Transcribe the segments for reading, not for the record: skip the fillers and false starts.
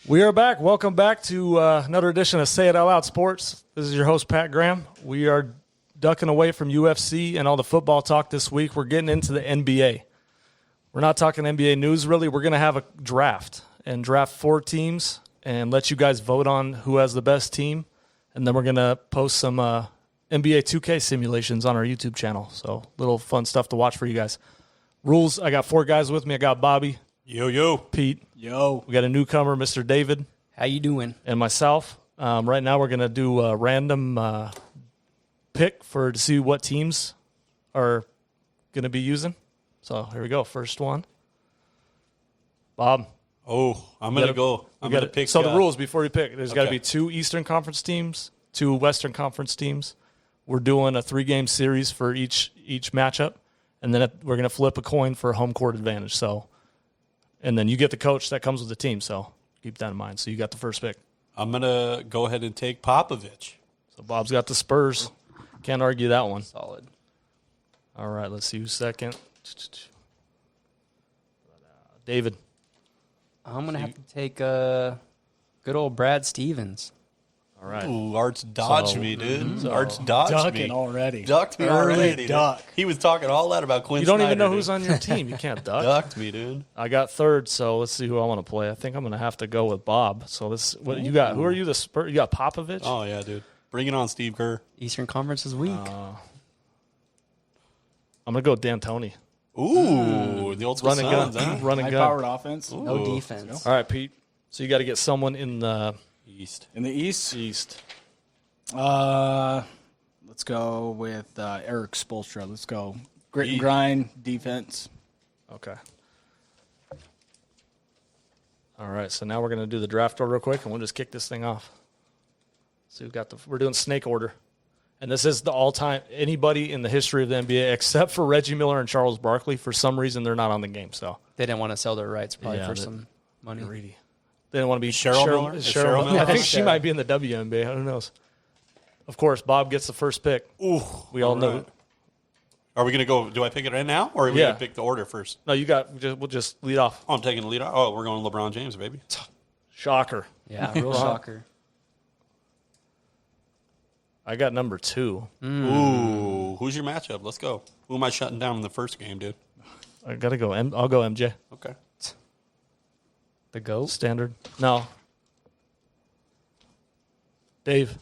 We are back. Welcome back to another edition of Say It Out Loud Sports. This is your host, Pat Graham. We are ducking away from UFC and all the football talk this week. We're getting into the NBA. We're not talking NBA news, really. We're going to have a draft and draft 4 teams and let you guys vote on who has the best team. And then we're going to post some NBA 2K simulations on our YouTube channel. So little fun stuff to watch for you guys. Rules, I got 4 guys with me. I got Bobby. Yo. Pete. Yo. We got a newcomer, Mr. David. How you doing? And myself. Right now we're going to do a random pick to see what teams are going to be using. So here we go. First one. Bob. Oh, I'm going to go. I'm going to pick. So the rules before you pick, there's got to Okay. be 2 Eastern Conference teams, 2 Western Conference teams. We're doing a 3-game series for each matchup. And then we're going to flip a coin for home court advantage. So, and then you get the coach that comes with the team. So keep that in mind. So you got the first pick. I'm going to go ahead and take Popovich. So Bob's got the Spurs. Can't argue that one. Solid. All right, let's see who's second. David. I'm going to have to take good old Brad Stevens. All right. Ooh, Arts dodged me, dude. Arts dodged Ducking me. already. Ducked me Early already, dude. duck. He was talking all that about Quinn You don't even Snyder, know dude. who's on your team. You can't duck. Ducked me, dude. I got third, so let's see who I want to play. I think I'm going to have to go with Bob. So what you got? Who are you? The Spurs? You got Popovich. Oh, yeah, dude. Bring it on, Steve Kerr. Eastern Conference is weak. I'm going to go D'Antoni. Ooh, the old school Run and gun. Suns, huh? Run and gun. High-powered offense. No Ooh. defense. All right, Pete. So you got to get someone in the East. In the East, East. let's go with Eric Spoelstra. Let's go. Grit and grind, defense. Okay. All right, so now we're going to do the draft order real quick, and we'll just kick this thing off. So we're doing snake order. And this is the all-time, anybody in the history of the NBA except for Reggie Miller and Charles Barkley. For some reason, they're not on the game, so. They didn't want to sell their rights probably Yeah, for that- some money. Greedy. They didn't want to be Cheryl Miller? Is Cheryl Miller? I think she might be in the WNBA. Who knows? Of course, Bob gets the first pick. Ooh. We all know. right. Are we going to go? Do I pick it right now, or are we Yeah. going to pick the order first? No, we'll just lead off. Oh, I'm taking the lead. Oh, we're going LeBron James, baby. Shocker. Yeah, real shocker. I got number 2. Ooh, who's your matchup? Let's go. Who am I shutting down in the first game, dude? I got to go. I'll go MJ. Okay. The GOAT? Standard. No. Dave.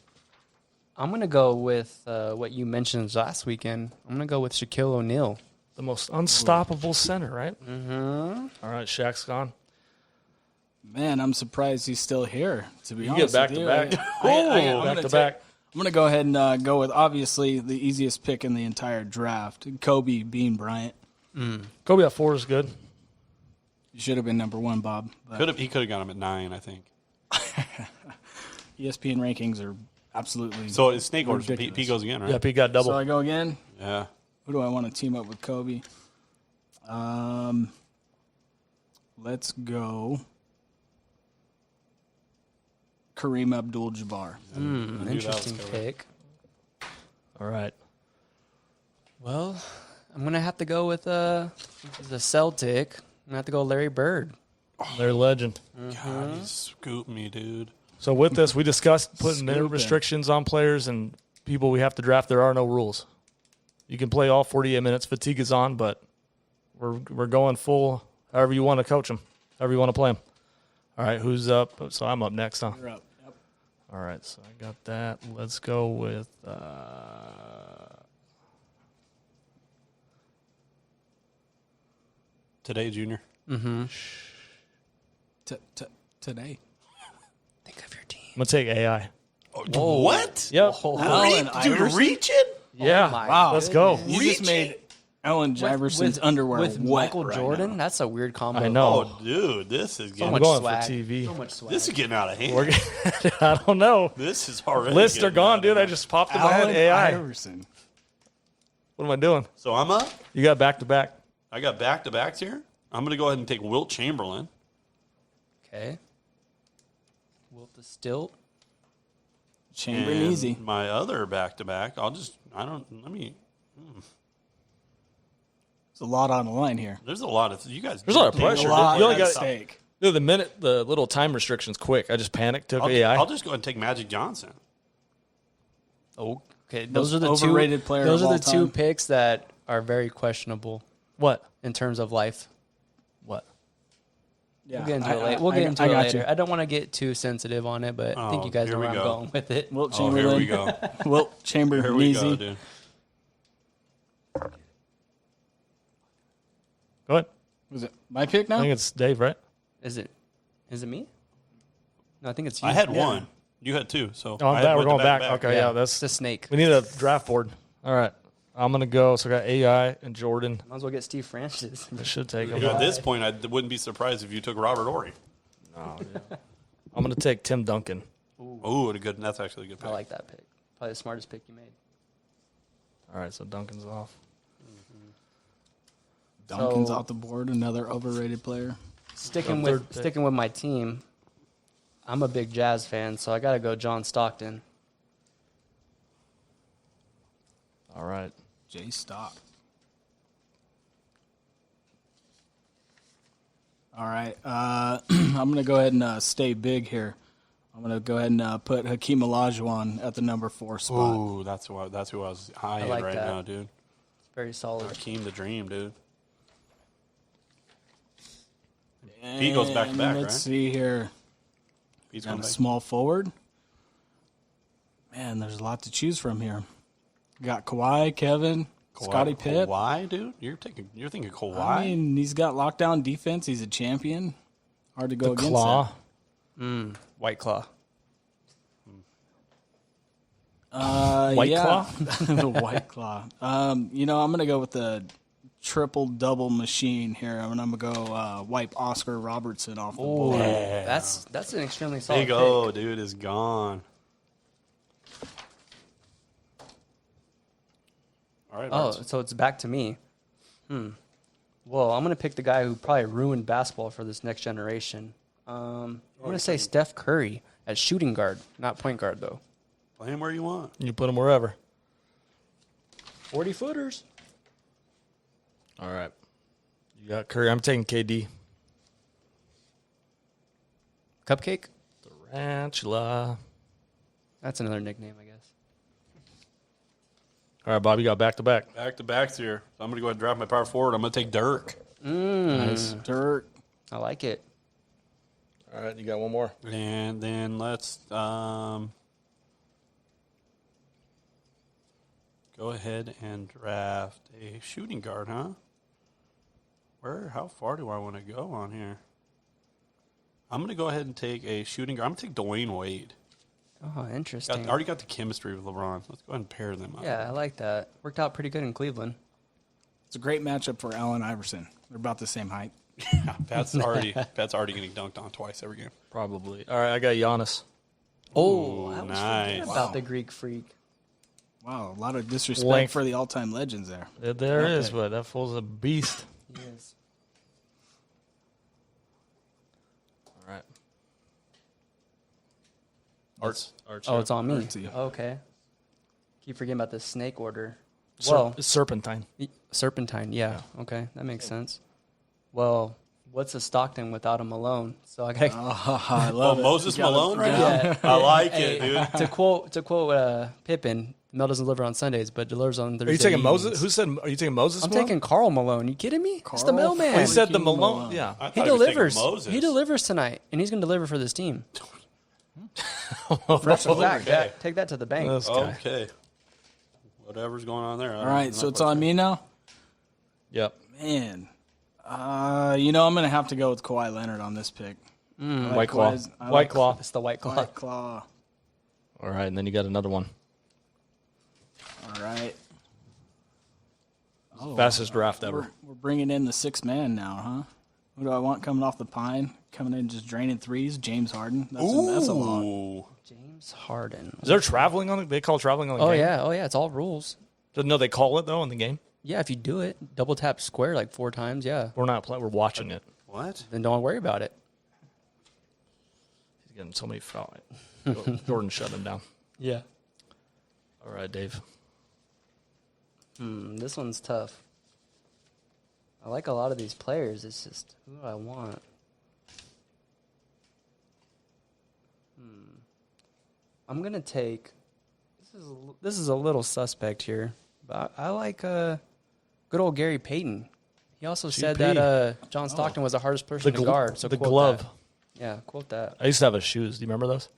I'm going to go with what you mentioned last weekend. I'm going to go with Shaquille O'Neal. The most unstoppable center, right? Mm-hmm. All right, Shaq's gone. Man, I'm surprised he's still here, to be You honest get back with to you. back. Back to back. I'm going to go ahead and go with, obviously, the easiest pick in the entire draft, Kobe Bean Bryant. Kobe at 4 is good. You should have been number 1, Bob. But He could have got him at 9, I think. ESPN rankings are absolutely So it's snake orders. ridiculous. P goes again, right? Yep, he got double. So I go again. Yeah. Who do I want to team up with Kobe? Let's go Kareem Abdul-Jabbar. Interesting pick. All right. Well, I'm going to have to go with the Celtic. I'm going to have to go Larry Bird. They're a legend. God, you scooped me, dude. So with this, we discussed putting minute Scooping. restrictions on players and people we have to draft. There are no rules. You can play all 48 minutes. Fatigue is on, but we're going full however you want to coach them, however you want to play them. All right, who's up? So I'm up next, huh? You're up. Yep. All right, so I got that. Let's go with Today, Junior. Today. Think of your team. I'm gonna take AI. What? Yep. Allen Dude, Iverson? reaching? Yeah. my Wow. Let's go. You just made Allen Iverson's underwear with wet Michael right Jordan. now. That's a weird combo. I know. Oh, dude, this is So getting I'm much going swag. for TV. So much swag. this is getting out of hand. I don't know. This is already Lists are getting out gone, of dude. I hand. just popped in my head. Allen AI. Iverson. What am I doing? So I'm up. You got back to back. I got back-to-backs here. I'm going to go ahead and take Wilt Chamberlain. Okay. Wilt the Stilt. Chamberlain And easy. my other back-to-back, There's a lot on the line here. there's a lot of, you guys. There's a lot of take pressure, a dude. lot You only of got- stuff. stake. Dude, the little time restriction's quick. I just panicked, took AI. I'll just go ahead and take Magic Johnson. Oh, okay. Most Those are the overrated player Those of are all the two time. picks that are very questionable What? in terms of life. What? Yeah, We'll get into it later. We'll get into it got later. you. I don't want to get too sensitive on it, but I think you guys here know we where I'm go. going with it. Wilt Oh, here Chamberlain. we go. Wilt Chamberlain. Here we go, Easy. dude. Go ahead. Was it my pick I now? think it's Dave, right? Is it me? No, I think it's you. I had one. You had two. So Oh, I'm I back. had We're going back. back-to-back. Okay, yeah, that's It's a snake. we need a draft board. All right, I'm gonna go. So I got AI and Jordan. Might as well get Steve Francis. I should take You him. know, at this point, I wouldn't be surprised if you took Robert Ory. I'm gonna take Tim Duncan. Oh, that's actually a good pick. I like that pick. Probably the smartest pick you made. All right, so Duncan's off. Duncan's So- off the board. Another overrated player. Sticking So with third pick. sticking with my team, I'm a big Jazz fan, so I got to go John Stockton. All right. Jay Stock. All right. I'm going to go ahead and stay big here. I'm going to go ahead and put Hakeem Olajuwon at the number 4 spot. Ooh, that's who I was high in like right that. now, dude. Very solid. Hakeem the Dream, dude. He goes back to And back, Let's right? see here. He's Got going a back. small forward. Man, there's a lot to choose from here. Got Kawhi, Kevin, Scottie Pitt. Kawhi, dude. You're thinking Kawhi. I mean, he's got lockdown defense. He's a champion. Hard to go The against Claw. White Claw. that. White yeah. Claw? The White Claw. I'm going to go with the triple-double machine here. I'm going to go wipe Oscar Robertson off the board. That's an extremely solid Big pick. O, dude, is gone. All right. Oh, Arts. so it's back to me. Well, I'm going to pick the guy who probably ruined basketball for this next generation. I'm going to say Steph Curry at shooting guard, not point guard, though. Play him where you want. You put him wherever. 40-footers. All right. You got Curry. I'm taking KD. Cupcake? Tarantula. That's another nickname, I guess. All right, Bob, you got back to back. Back to backs here. So I'm going to go ahead and draft my power forward. I'm going to take Dirk. Nice. Dirk. I like it. All right, you got one more. And then let's go ahead and draft a shooting guard, huh? How far do I want to go on here? I'm going to go ahead and take a shooting guard. I'm going to take Dwayne Wade. Oh, interesting. Already got the chemistry with LeBron. Let's go ahead and pair them up. Yeah, I like that. Worked out pretty good in Cleveland. It's a great matchup for Allen Iverson. They're about the same height. Pat's already getting dunked on twice every game. Probably. All right, I got Giannis. Oh, I was nice. forgetting about the Greek freak. Wow, a lot of disrespect Length. for the all-time legends there. There Okay. is, but that fool's a beast. Yes. All right. Arts. Oh, it's on me. Artsy. Okay. Keep forgetting about the snake order. Well, Well, it's Serpentine. Serpentine. Yeah. Okay, that makes sense. Well, what's a Stockton without a Malone? So I got I Oh, love it. Moses You gotta- Malone right Yeah. now? I like it, dude. to quote Pippen. Mel doesn't deliver on Sundays, but delivers on Thursdays. Are you taking Moses? Who said? Are you taking Moses? I'm Malone? taking Carl Malone. You kidding me? It's the Carl mailman. Well, he said the Freaking Malone. Malone. Yeah. I thought He was taking delivers. Moses. He delivers tonight, and he's going to deliver for this team. Fresh Back, Okay. take that to the bank. This guy. Okay. Whatever's going on there. All right, so it's on me now? Yep. Man. I'm going to have to go with Kawhi Leonard on this pick. I like White Claw. Kawhi's- I White like Claw. It's the White Claw. White Claw. All right, and then you got another one. All right. Oh, Fastest draft ever. we're bringing in the 6th man now, huh? Who do I want coming off the pine? Coming in just draining threes? James Harden. That's a lot. Ooh. James Harden. Is there traveling on it? They call traveling on the Oh game? yeah, it's all rules. No, they call it though in the game. Yeah, if you do it, double tap square like 4 times, yeah, We're not playing. We're watching it. What? then don't worry about it. He's getting so many fouls. Jordan shut him down. Yeah. All right, Dave. This one's tough. I like a lot of these players. It's just who do I want? I'm gonna take. This is a little suspect here, but I like good old Gary Payton. He also said GP. that John Stockton was the hardest person to guard. So the quote glove. that. Yeah, quote that. I used to have his shoes. Do you remember those?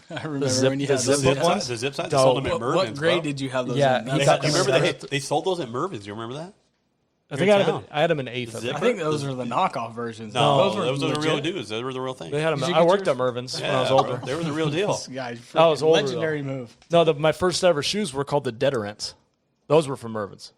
I remember zip- when you the had zip those. up Zip ones? sides, the zip sides, they Dog. sold them at What Mervin's. grade bro. did you have those Yeah, in? he They got had, you them remember in they sold those at Mervin's? You remember that? I think I had, town. I had him in eighth. I Zip- think. I think those are the knockoff versions. No, those those were the real legit. dudes. Those were the real thing. They had him. Did you I get worked yours? at Mervin's when I was Yeah, older. bro, they were the real deal. This guy's I was freaking older, legendary move. No, my first ever shoes were called the Deodorants. Those were from Mervin's,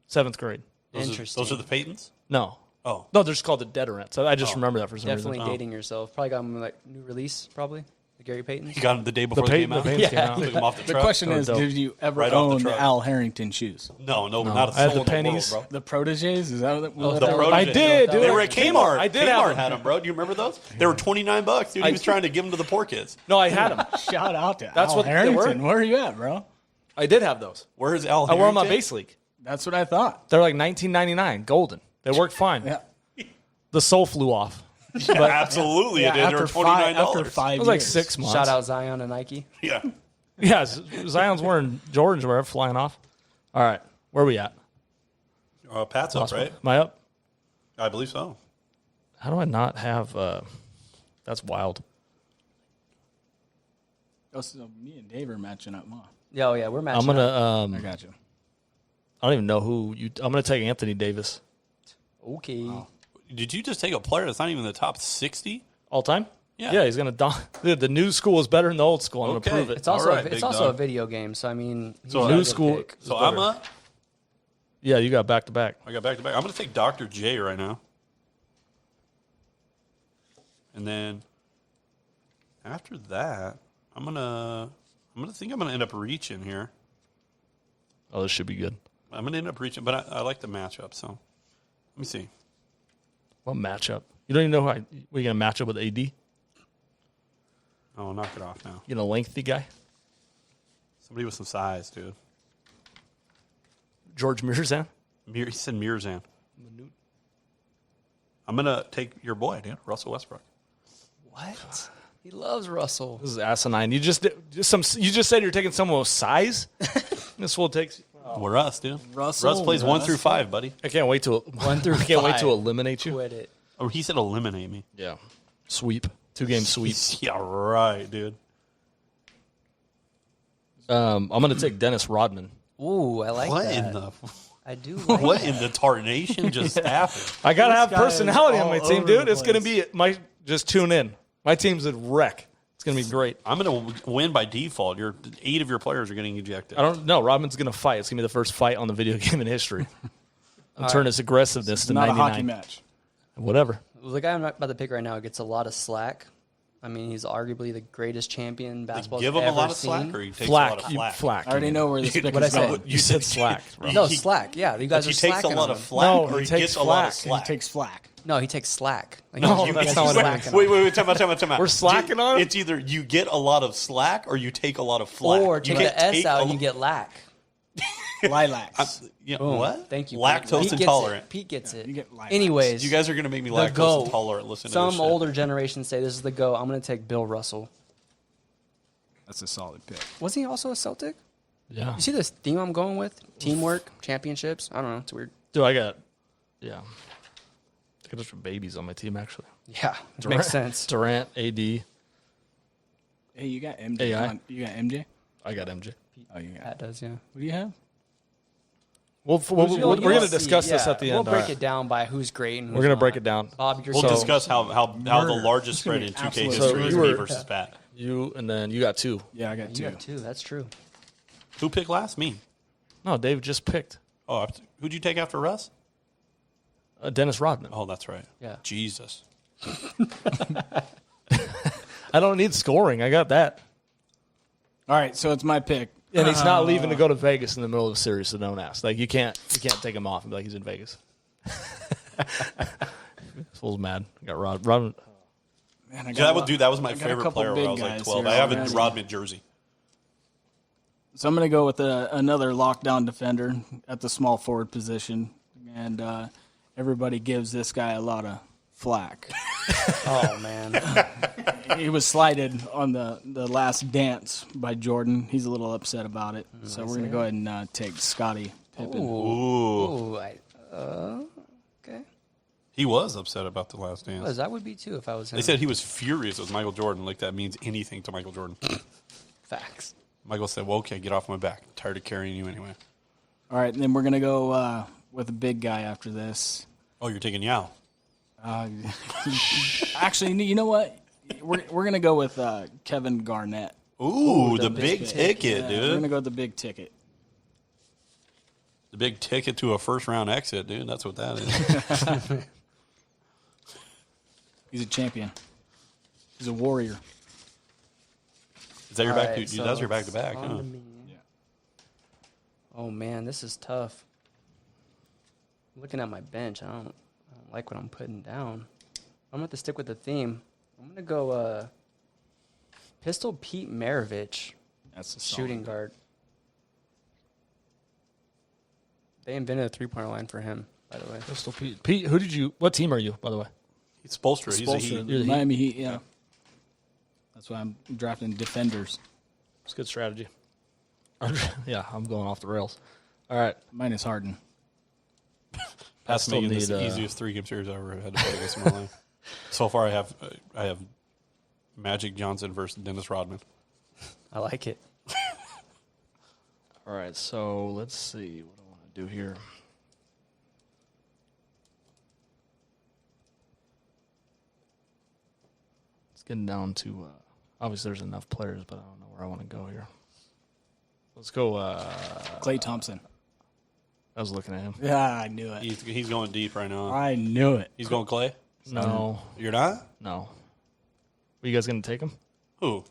7th grade. Interesting. Those are the Paytons? No, Oh. no, they're just called the Deodorants. I just remember that for some Definitely reason. dating yourself. Probably got him like new release. Probably the Gary Payton. You got them the day The before they came out? Paytons came Yeah. out. Took them off the The truck? question is, dope. did you ever Right off the own the truck. Al Harrington shoes? No, not a I had soul the in the world, pennies. bro. The Proteges? Is that what The that was? Protege. I did, dude. They were at Kmart. I did Kmart have them. had them, bro. Do you remember those? They were $29, dude. He was trying to give them to the poor kids. No, I had them. Shout out to That's Al what they Harrington. were. Where are you at, bro? I did have those. Where's Al I wore them on Harrington? Base League. That's what I thought. They're like $19.99, golden. They worked fine. Yeah. The sole flew off. Yeah, absolutely, it did. They were after $29. five It was like years. 6 months. Shout out Zion and Nike. Yeah. Yeah, Zion's wearing Jordans or whatever, flying off. All right, where are we at? Pat's up, right? Am I up? I believe so. How do I not have? That's wild. Oh, so me and Dave are matching up, huh? Yeah, oh yeah, we're matching. I'm gonna. I got you. I don't even know who you. I'm gonna take Anthony Davis Okay. Did you just take a player that's not even in the top 60? all time. Yeah. Yeah, he's gonna. Dude, the new school is better than the old school. I'm Okay. gonna prove it. It's also All right, it's big also dog. a video game, so I mean, So he's new a good school- pick. So It's better. I'm up. Yeah, you got back to back. I got back to back. I'm going to take Dr. J right now. And then after that, I'm gonna think I'm gonna end up reaching here. Oh, this should be good. I'm gonna end up reaching, but I like the matchup. So let me see. What matchup? You don't even know who we gonna match up with AD? You Oh, knock it off now. know, lengthy guy, Somebody with some size, dude. George Mirzan. He said Mirzan. I'm gonna take your boy, dude, Russell Westbrook. What? He loves Russell. This is asinine. You just said you're taking someone with size. This will take. We're us, dude. Russell, Russ plays 1 through 5, buddy. I can't wait to 1 through I can't wait 5. to eliminate you. Quit it. Oh, he said eliminate me. Yeah, sweep. 2-game sweep. Yeah, right, dude. I'm gonna take Dennis Rodman. Ooh, I like What that. in the I do. Like what in the tarnation just happened? I gotta have guy is personality on my all team, over dude. the It's gonna place. be just tune in. My team's a wreck. It's gonna be great. I'm gonna win by default. 8 of your players are getting ejected. I don't know. Rodman's gonna fight. It's gonna be the first fight on the video game in history. I'll turn his aggressiveness to Not a 99. hockey match. Whatever. Well, the guy I'm about to pick right now gets a lot of slack. I mean, he's arguably the greatest champion basketball's Give him ever a lot of seen. slack, or he takes Flack. a lot of You flack. flack. I already know where this pick What I is said. going. You said slack. Bro. No, slack. Yeah, you guys He are takes a slacking lot on of him. flack, No, or he he takes gets a lot of flack. He slack. takes flack. No, he takes slack. Like, No, you that's guys not are what I meant. slacking on him. Wait, time out. We're slacking on him? It's either you get a lot of slack or you take a lot of flack. Or You take can't the S take out a and you lo- get lack. Lilacs. Boom. what? Thank you. Lactose Pete gets intolerant. it. Pete gets it. you get lilacs. Anyways, You guys are going to make me the lactose GOAT. intolerant. Listen to Some this shit. older generations say this is the GOAT. I'm going to take Bill Russell. That's a solid pick. Wasn't he also a Celtic? Yeah. You see this theme I'm going with? Teamwork, championships. I don't know. It's weird. Dude, I got a bunch of babies on my team, actually. Yeah, it makes sense. Durant, AD. Hey, you got MJ. AI. Come on. You got MJ? I got MJ. Oh, you got. That does, yeah. What do you have? We're going to see, discuss this yeah, at the We'll end. break all right. it down by who's great and We're who's going to not. break it down. Bob, you're We'll so discuss how the Murder. largest It's gonna spread in be 2K absolute history murder. is So me you were- versus Pat. You, and then you got 2. Yeah, I got You two. got 2. That's true. Who picked last? Me. No, Dave just picked Oh, who'd you take after Russ? Dennis Rodman. Oh, that's right. Yeah. Jesus. I don't need scoring. I got that. All right, so it's my pick. And he's not leaving to go to Vegas in the middle of a series, so don't ask. Like you can't take him off and be like he's in Vegas. This fool's mad. I got Rodman. Man, I got Yeah, a lot- that was my I got a favorite couple player when big I was like guys 12. here I have a already. Rodman jersey. So I'm going to go with another lockdown defender at the small forward position, and everybody gives this guy a lot of flack. Oh man. He was slighted on the last dance by Jordan. He's a little upset about it. So we're going to go ahead and take Scottie Pippen. Ooh. Okay. He was upset about the last dance. Well, I would be too if I was him. They said he was furious with Michael Jordan, like that means anything to Michael Jordan. Facts. Michael said, well, okay, get off my back. I'm tired of carrying you anyway. All right, and then we're going to go with a big guy after this. Oh, you're taking Yao. Actually, you know what? We're going to go with Kevin Garnett. Ooh, the big ticket, Yeah, dude. we're going to go with the big ticket. The big ticket to a first-round exit, dude. That's what that is. He's a champion. He's a warrior. Is that your All back? right, so That's your it's back-to-back, on huh? to me. Oh man, this is tough. Looking at my bench, I don't like what I'm putting down. I'm gonna have to stick with the theme. I'm gonna go Pistol Pete Maravich, That's a shooting guard. They invented a three-point line for him, by the way. Pistol Pete. Pete, what team are you, by the way? He's Spolstra. He's a Spolstra, Heat. You're the Miami Heat, yeah. That's why I'm drafting defenders. It's a good strategy. Yeah, I'm going off the rails. All right. Minus Harden. That's still making this need, the easiest three-game series I've ever had to play against in my life. So far, I have Magic Johnson versus Dennis Rodman. I like it. All right, so let's see what I want to do here. It's getting down to obviously there's enough players, but I don't know where I want to go here. Let's go. Klay Thompson. I was looking at him. Yeah, I knew it. He's going deep right now. I knew it. He's going Clay? No, You're not? no. Are you guys going to take him? Who?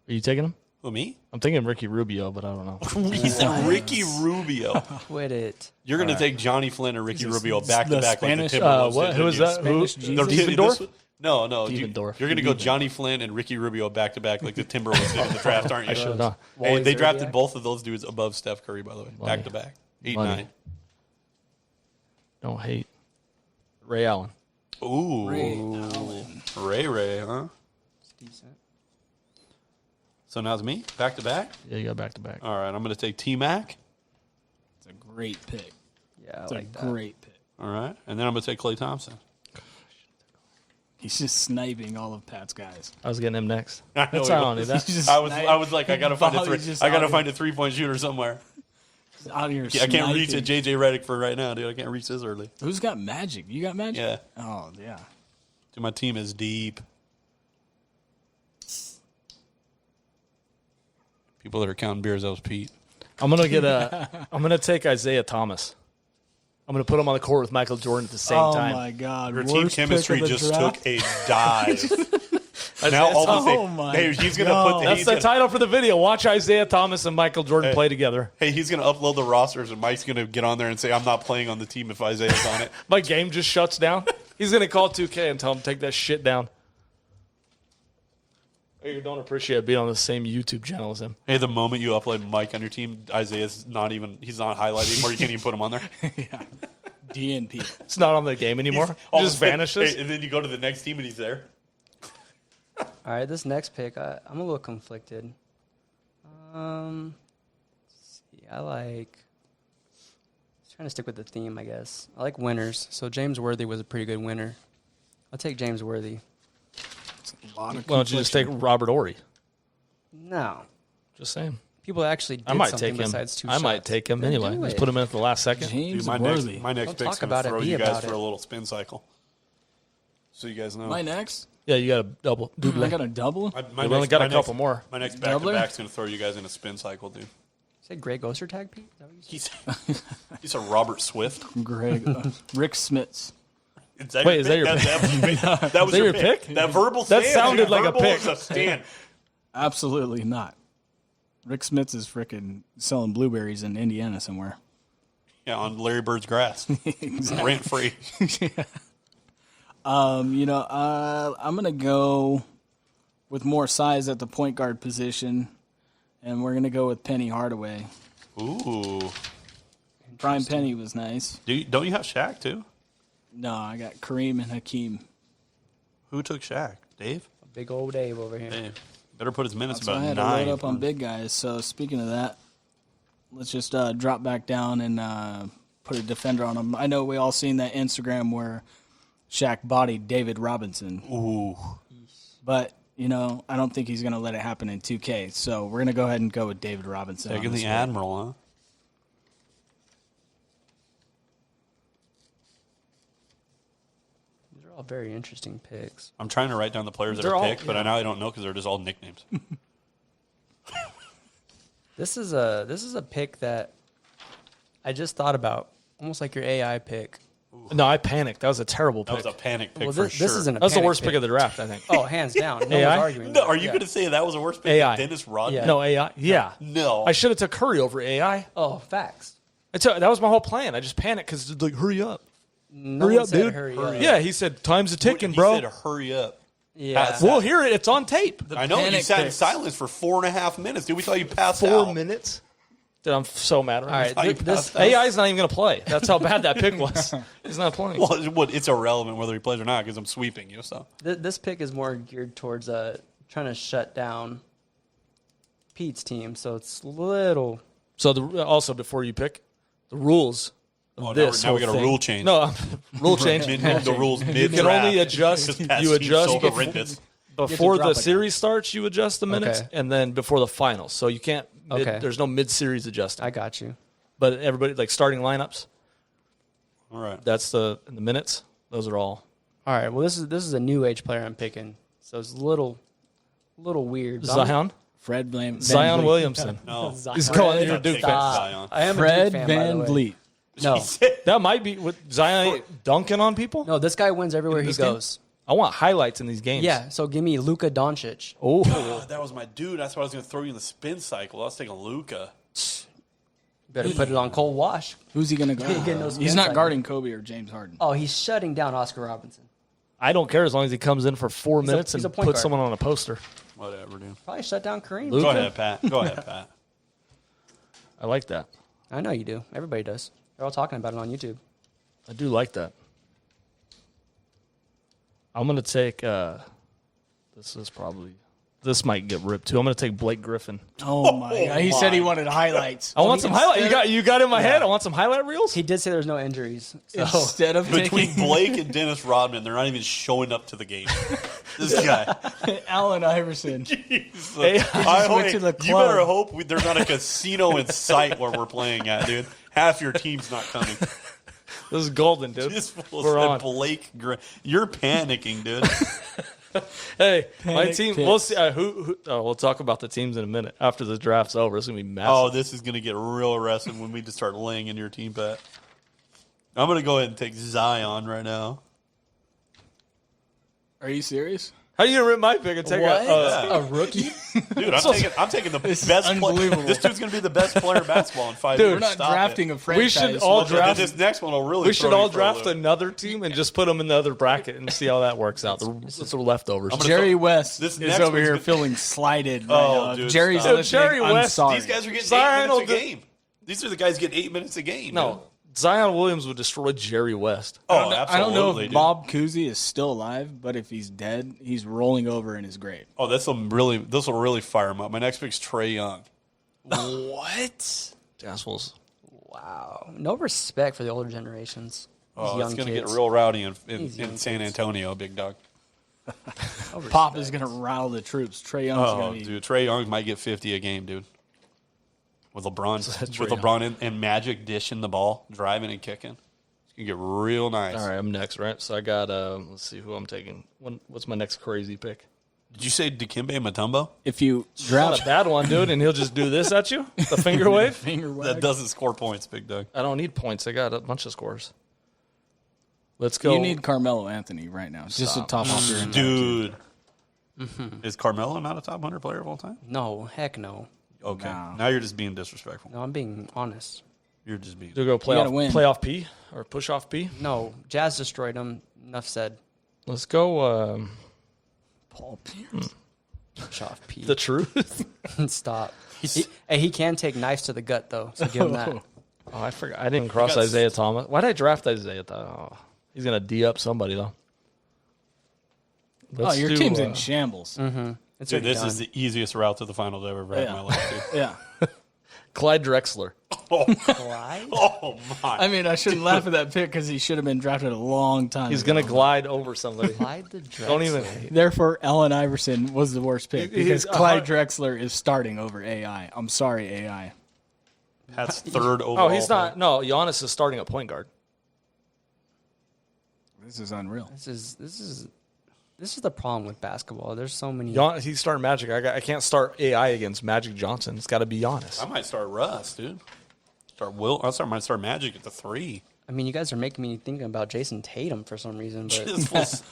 Are you taking him? Who, me? I'm thinking Ricky Rubio, but I don't know. He said Ricky Rubio. Quit it. You're going to take Johnny Flynn or Ricky This is Rubio back to the back like the Spanish- Timberwolves. What? did, Who is didn't that? Who? Spanish you? Jesus? Devendorf? No. Devendorf. You're going to go Johnny Flynn and Ricky Rubio back to back like the Timberwolves did in the draft, aren't you? I should have done. Hey, Wally they drafted Zerbiak? both of those dudes above Steph Curry, by the way, Money. back to back, 8-9. Money. Don't hate Ray Allen. Ooh, Ray, huh? It's decent. So now it's me, back to back. Yeah, you got back to back. All right, I'm going to take T Mac. It's a great pick. Yeah, I It's like a that. great pick. All right, and then I'm going to take Klay Thompson. He's just sniping all of Pat's guys. I was getting him next. I know That's he how I don't was. need that. He's just I was like, I got to find a Volley's three. just I got to out find a 3-point shooter somewhere. He's out here I can't reach sniping. a JJ Redick for right now, dude. I can't reach this early. Who's got Magic? You got Magic? Yeah, Oh, yeah. dude, my team is deep. People that are counting beers, that was Pete. I'm gonna take Isaiah Thomas. I'm gonna put him on the court with Michael Jordan at the same Oh, time. my God. Your Worst team pick chemistry of the just draft. took a dive. Isaiah now all Thomas- of a Oh, sudden, my hey, he's gonna God. put the, That's he's the gonna, title for the video. Watch Isaiah Thomas and Michael Jordan play together. hey, he's gonna upload the rosters, and Mike's gonna get on there and say, "I'm not playing on the team if Isaiah's on it." My game just shuts down. He's gonna call 2K and tell him take that shit down. You don't appreciate being on the same YouTube channel as him. Hey, the moment you upload Mike on your team, Isaiah's not even—he's not highlighted anymore. You can't even put him on there. DNP. It's not on the game anymore. He All of just a sudden- vanishes. hey, and then you go to the next team, and he's there. All right, this next pick, I'm a little conflicted. Let's see, trying to stick with the theme, I guess. I like winners, so James Worthy was a pretty good winner. I'll take James Worthy. A lot of Why don't you just take Robert Ory? No, Just saying. people actually did I might something take him. besides two I might shots. take him Then anyway. do Just it. put him in at the last second. James Dude, my Worthy. next Don't pick's talk gonna about it, throw be you guys about for it. a little spin cycle. So you guys know. My next? Yeah, you got a double. I got a double? We've only got a couple more. My next Doubler? back-to-back's going to throw you guys in a spin cycle, dude. Say Greg Ostertag, Pete? Is that what you said? He's a Robert Swift. Greg. Rick Smits. Wait, is that your That was that your your pick? pick? That verbal That stand. sounded dude. like a Verbal pick. is a stand. Absolutely not. Rick Smits is freaking selling blueberries in Indiana somewhere. Yeah, on Larry Bird's grass. Rent-free. I'm going to go with more size at the point guard position, and we're going to go with Penny Hardaway. Ooh. Brian Penny was nice. Don't you have Shaq, too? No, I got Kareem and Hakeem. Who took Shaq? Dave? Big old Dave over here. Dave. Better put his minutes So I about had to 9. load up on big guys. So speaking of that, let's just drop back down and put a defender on him. I know we all seen that Instagram where Shaq bodied David Robinson. Ooh. But, you know, I don't think he's going to let it happen in 2K. So we're going to go ahead and go with David Robinson. Taking on this the one. Admiral, huh? These are all very interesting picks. I'm trying to write down the players that They're are all- picked, but I now I don't know because they're just all nicknames. This is a pick that I just thought about, almost like your AI pick. No, I panicked. That was a terrible That pick. was a panic pick Well, for this sure. isn't a That was the panic worst pick of the draft, I think. Oh, hands down. No AI? one's arguing. No, are you Yeah. going to say that was the worst pick? AI. Dennis Rodman? Yeah. No, AI. Yeah. No. I should have took Curry over AI. Oh, facts. That was my whole plan. I just panicked because, like, hurry up. No Hurry one up, said dude. Hurry up. Yeah, he said, time's a ticking, He bro. said, hurry up. Yeah. Pat- We'll hear it. It's on tape. I know you panic sat in picks. silence for 4.5 minutes, dude. We thought you passed out. 4 minutes? Dude, I'm so mad All right right. now. This AI's not even going to play. That's how bad that pick was. He's not playing. Well, it's irrelevant whether he plays or not because I'm sweeping you. So this pick is more geared towards trying to shut down Pete's team, so it's little. So also, before you pick, the rules of now this we whole got a thing- rule change. No, rule change. the rules mid You can only adjust. You adjust before drop the it down. series starts. You adjust the minutes, Okay. and then before the finals. So you can't. Okay. There's no mid-series adjusting. I got you. But everybody like starting lineups. All right. That's the minutes. Those are all. All right. Well, this is a new age player I'm picking, so it's a little weird. but I'm- Zion. Fred Van Zion Vliet. Williamson. No. Zion. He's calling you a Stop Duke taking fan. Zion. I am Fred a Duke fan, by the Van way. Vliet. No, That might be with Zion dunking on people. no, this guy wins everywhere he This game? goes. I want highlights in these games. Yeah. So give me Luka Doncic. Oh, Oh, that was my dude. That's why I was going to throw you in the spin cycle. I was taking Luca. Better put it on cold wash. Who's he going to guard? Getting those He's spin not cycles. guarding Kobe or James Harden. Oh, he's shutting down Oscar Robinson. I don't care as long as he comes in for 4 minutes he's a and point puts guard. someone on a poster. Whatever, dude. Probably shut down Kareem. Luka? Go ahead, Pat. Go ahead, Pat. I like that. I know you do. Everybody does. They're all talking about it on YouTube. I do like that. I'm gonna take. This might get ripped too. I'm gonna take Blake Griffin. Oh, my God. He said he wanted highlights. I want some highlight. You got in my head. I want some highlight reels. He did say there's no injuries. So Instead of Between taking Blake and Dennis Rodman, they're not even showing up to the game. This guy. Allen Iverson. I hope, went to the you club. better hope there's not a casino in sight where we're playing at, dude. Half your team's not coming. This is golden, dude. This fool We're said on. Blake You're panicking, dude. Hey, my Panic team. picks. We'll see. We'll talk about the teams in a minute after the draft's over. It's gonna be massive. Oh, this is going to get real arrested when we just start laying into your team, Pat. I'm going to go ahead and take Zion right now. Are you serious? How you gonna rip my pick and take a rookie? Dude, I'm taking the best player. unbelievable. This dude's going to be the best player in basketball in 5 Dude, years. We're not Stop drafting it. a franchise. should all draft- This next one will really We should throw all you for a draft loop. another team and just put them in the other bracket and see how that works out. It's the leftovers. gonna- Jerry West This is next over one's here gonna- feeling slighted right Oh, now. dude, Jerry's stop. listening. Jerry I'm West, sorry. These guys are getting Zion 8 minutes a will do- game. These are the guys getting 8 minutes a game. No, dude. Zion Williams would destroy Jerry West. Oh, I don't know absolutely, if dude. Bob Cousy is still alive, but if he's dead, he's rolling over in his grave. Oh, this will really fire him up. My next pick's Trae Young. What? Assholes. Wow. No respect for the older generations. These Oh, young it's going to get kids. real rowdy in These young San kids. Antonio, big dog. No Pop respect. is going to rile the troops. Trae Young's Oh, going to be. dude, Trae Young might get 50 a game, dude. With LeBron, Trae with LeBron and Magic dishing the ball, driving and kicking, it's gonna get real nice. All right, I'm next, right? So I got. Let's see who I'm taking. What's my next crazy pick? Did you say Dikembe Mutombo? If you Not draft a bad one, dude, and he'll just do this at you. The finger wave. finger That wag, doesn't score points, big dog. I don't need points. I got a bunch of scores. Let's go. you need Carmelo Anthony right now. Just to top off your entire team. Dude, is Carmelo not a top 100 player of all time? No, heck no. Okay, No. now you're just being disrespectful. No, I'm being honest. You're just being. to go gotta win. playoff P or push off P. No, Jazz destroyed him. Enough said. Let's go. Paul Pierce. Push off P. The truth. Stop. He can take knives to the gut though. So give him that. Oh, I forgot. I didn't cross got Isaiah Thomas. Why did I draft Isaiah Thomas? Oh, he's gonna D up somebody though. Let's your do, team's in shambles. It's Dude, already this done. is the easiest route to the finals I've ever had in my life, dude. Yeah. Clyde Drexler. Clyde? Oh, my. I mean, I shouldn't laugh at that pick because he should have been drafted a long time He's ago. going to glide over somebody. Clyde the Drexler. Don't even. Therefore, Allen Iverson was the worst pick He- because he's Clyde 100 Drexler is starting over AI. I'm sorry, AI. Pat's third overall. Oh, he's not. No, Giannis is starting at point guard. This is unreal. This is the problem with basketball. There's so many. He's starting Magic. I can't start AI against Magic Johnson. It's got to be Giannis. I might start Russ, dude. Might start Magic at the 3. I mean, you guys are making me thinking about Jason Tatum for some reason, but This was-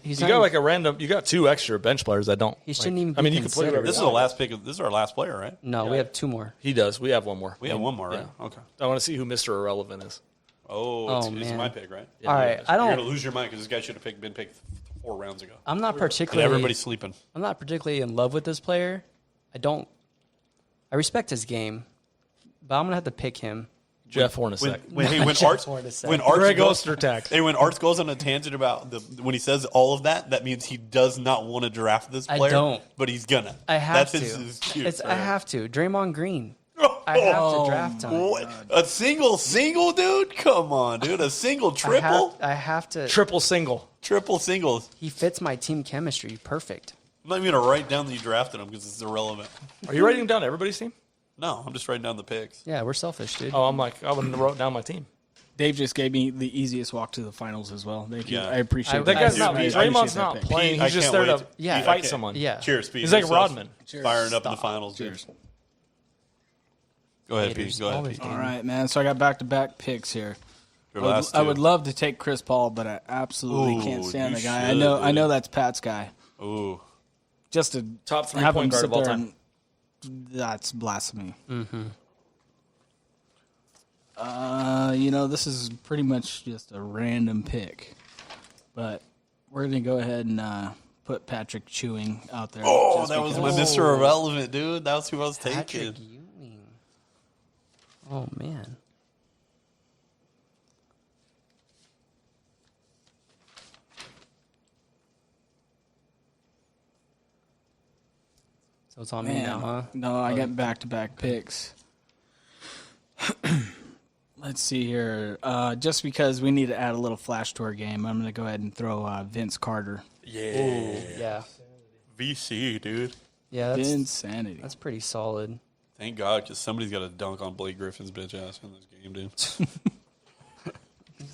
he's You not got even- like a random. You got 2 extra bench players that don't. He shouldn't even I be mean, you can play considered. whatever. this is you the want. last pick. This is our last player, right? No, we have 2 more. He does. We have one more. We have one more, right? Yeah. Okay. I want to see who Mr. Irrelevant is. Oh, it's man. my pick, right? All right, I You're gonna don't. lose your mind because this guy should have been picked 4 rounds ago. I'm not And particularly. everybody's sleeping. I'm not particularly in love with this player. I respect his game, but I'm gonna have to pick him. Jeff Hornacek. When Jeff Arts Hornacek. when Arts Greg goes, Ostertag. hey, when Arts goes on a tangent about when he says all of that, that means he does not want to draft this I player. don't. But he's gonna. I have That's to. His cue It's for I him. have to. Draymond Green. I have to draft him. What? A single, dude? Come on, dude. A single, triple, I have to. Triple single. triple singles. He fits my team chemistry perfect. I'm not even gonna write down that you drafted him because it's irrelevant. Are you writing down everybody's team? No, I'm just writing down the picks. Yeah, we're selfish, dude. Oh, I'm like, I wouldn't have wrote down my team. Dave just gave me the easiest walk to the finals as well. Thank you. Yeah. I appreciate I- That guy's not. I appreciate Draymond's that not pick. playing. Pete, I He's just can't there wait to Yeah. fight Okay. someone. Yeah. Cheers, Pete. He's like Yourself Rodman. Firing up in the finals. dude. Cheers. Go ahead, Haters Pete. Go ahead, always Pete. do. All right, man. So I got back-to-back picks here. Your last I two. would love to take Chris Paul, but I absolutely Ooh, can't stand you the guy. should, I know dude. that's Pat's guy. Ooh. Just to Top 3 have point him guard sit of all there time. and- that's blasphemy. Mm-hmm. This is pretty much just a random pick, but we're gonna go ahead and put Patrick Chewing out there. Oh, just that was my because- Mr. Irrelevant, dude. That was who I was Patrick taking. Ewing. Oh man. So it's on me Man, now, huh? no, I got back-to-back picks. Let's see here. Just because we need to add a little flash to our game, I'm going to go ahead and throw Vince Carter. Yeah. VC, dude. Yeah, Insanity. that's pretty solid. Thank God, because somebody's got to dunk on Blake Griffin's bitch ass in this game, dude. He's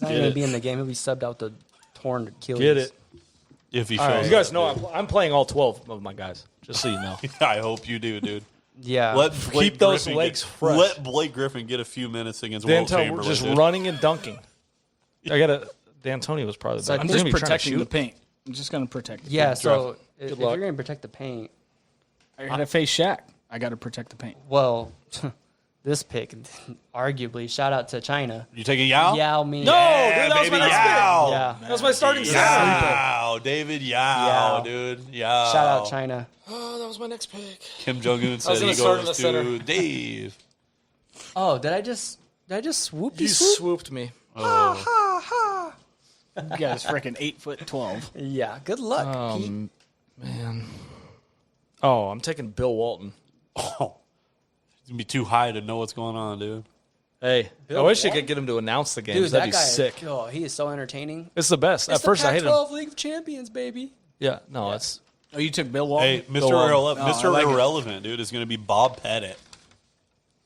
not Get going it. to be in the game. He'll be subbed out to torn Achilles. Get it. If he All right, shows you guys up, know dude. I'm playing all 12 of my guys, just so you know. I hope you do, dude. Yeah. Let Blake Keep those Griffin legs get, fresh. Let Blake Griffin get a few minutes against Wilt D'Antoni, we're Chamberlain. just dude. running and dunking. D'Antoni was probably So the I I'm best. just He's gonna be trying to protecting the shoot. paint. I'm just going to protect the yeah, paint. so if luck. you're going to protect the paint, I got to face Shaq. I got to protect the paint. well, this pick, arguably, shout out to China. You taking Yao? Yao Ming. No, Yeah, dude, that was baby, my next Yao. pick. Yeah. That was my starting center. Yao, David Yao, Yao. dude. Yao. Shout out China. Oh, that was my next pick. Kim Jong-un said gonna he start in goes the center. to Dave. Oh, did I just swoop You swoop? swooped me. You guys freaking 8'12". Yeah, good luck, Pete. Man. Oh, I'm taking Bill Walton. Oh, it's going to be too high to know what's going on, dude. Hey, I wish you could get him to announce the games. Dude, That'd that be guy, sick. oh, he is so entertaining. It's the best. At It's first, the I hated him. Pac-12 League of Champions, baby. Yeah, no, it's Oh, you took Bill Walton? Hey, Mr. Go on. Irrelevant, Oh, Mr. I like it. Irrelevant, dude, is going to be Bob Pettit.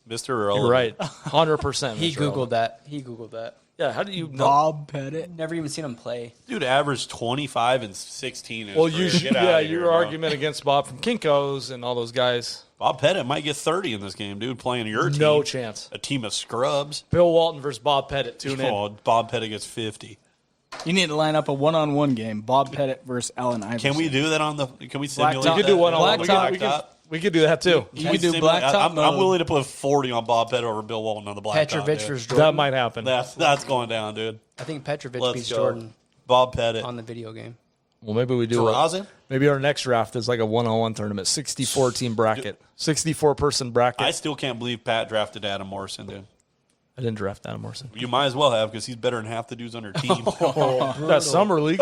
Mr. Irrelevant. you're right. 100%. He Mr. Googled Irrelevant. that. He Googled that. Yeah, how do you know? Bob Pettit. Never even seen him play. Dude averaged 25 and 16. in his Well, career. you Get outta yeah, here, your bro. argument against Bob from Kinko's and all those guys. Bob Pettit might get 30 in this game, dude, playing your team. No chance. A team of scrubs. Bill Walton versus Bob Pettit. Tune in. Oh, Bob Pettit gets 50. You need to line up a one-on-one game. Bob Pettit versus Allen Iverson. Can we do that on the? Can we simulate? Blacktop. We could do that? one on one. Blacktop. We could do that too. You could do blacktop I'm mode. willing to put 40 on Bob Pettit over Bill Walton on the blacktop. Petrovic dude. versus Jordan. That might happen. That's going down, dude. I think Petrovic Let's beats go. Jordan Bob Pettit. on the video game. Well, maybe we do. Tarazin? Maybe our next draft is like a one-on-one tournament, 64 team bracket, 64 person bracket. I still can't believe Pat drafted Adam Morrison, dude. I didn't draft Adam Morrison. You might as well have because he's better than half the dudes on our team. That summer league.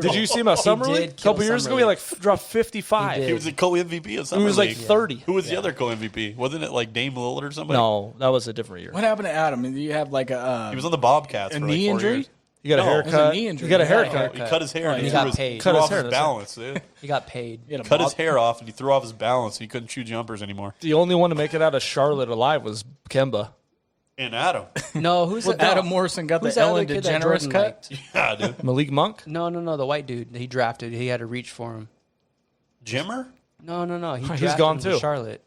Did you see him at summer did league? A kill couple years summer ago, he league. dropped 55. He did. He was a co-MVP of summer He was like league. 30. Who was the other co-MVP? Wasn't it like Dame Lillard or somebody? No, that was a different year. What happened to Adam? Do you have like a He was on the Bobcats a for knee like 4 injury? years. You got a No, it haircut. was a knee injury. You got a He got a haircut. He cut his hair and he he got threw his, paid. threw Cut his off hair, his that's it. balance, dude. He got paid. He had a Cut his bob- hair off and he threw off his balance. He couldn't shoot jumpers anymore. The only one to make it out of Charlotte alive was Kemba. And Adam. No, who's Well, the, Adam Morrison got who's the that Ellen other kid that DeGeneres Jordan cut. liked? Yeah, dude. Malik Monk? No, the white dude that he drafted. He had to reach for him. Jimmer? No. He He's drafted gone him to too. Charlotte.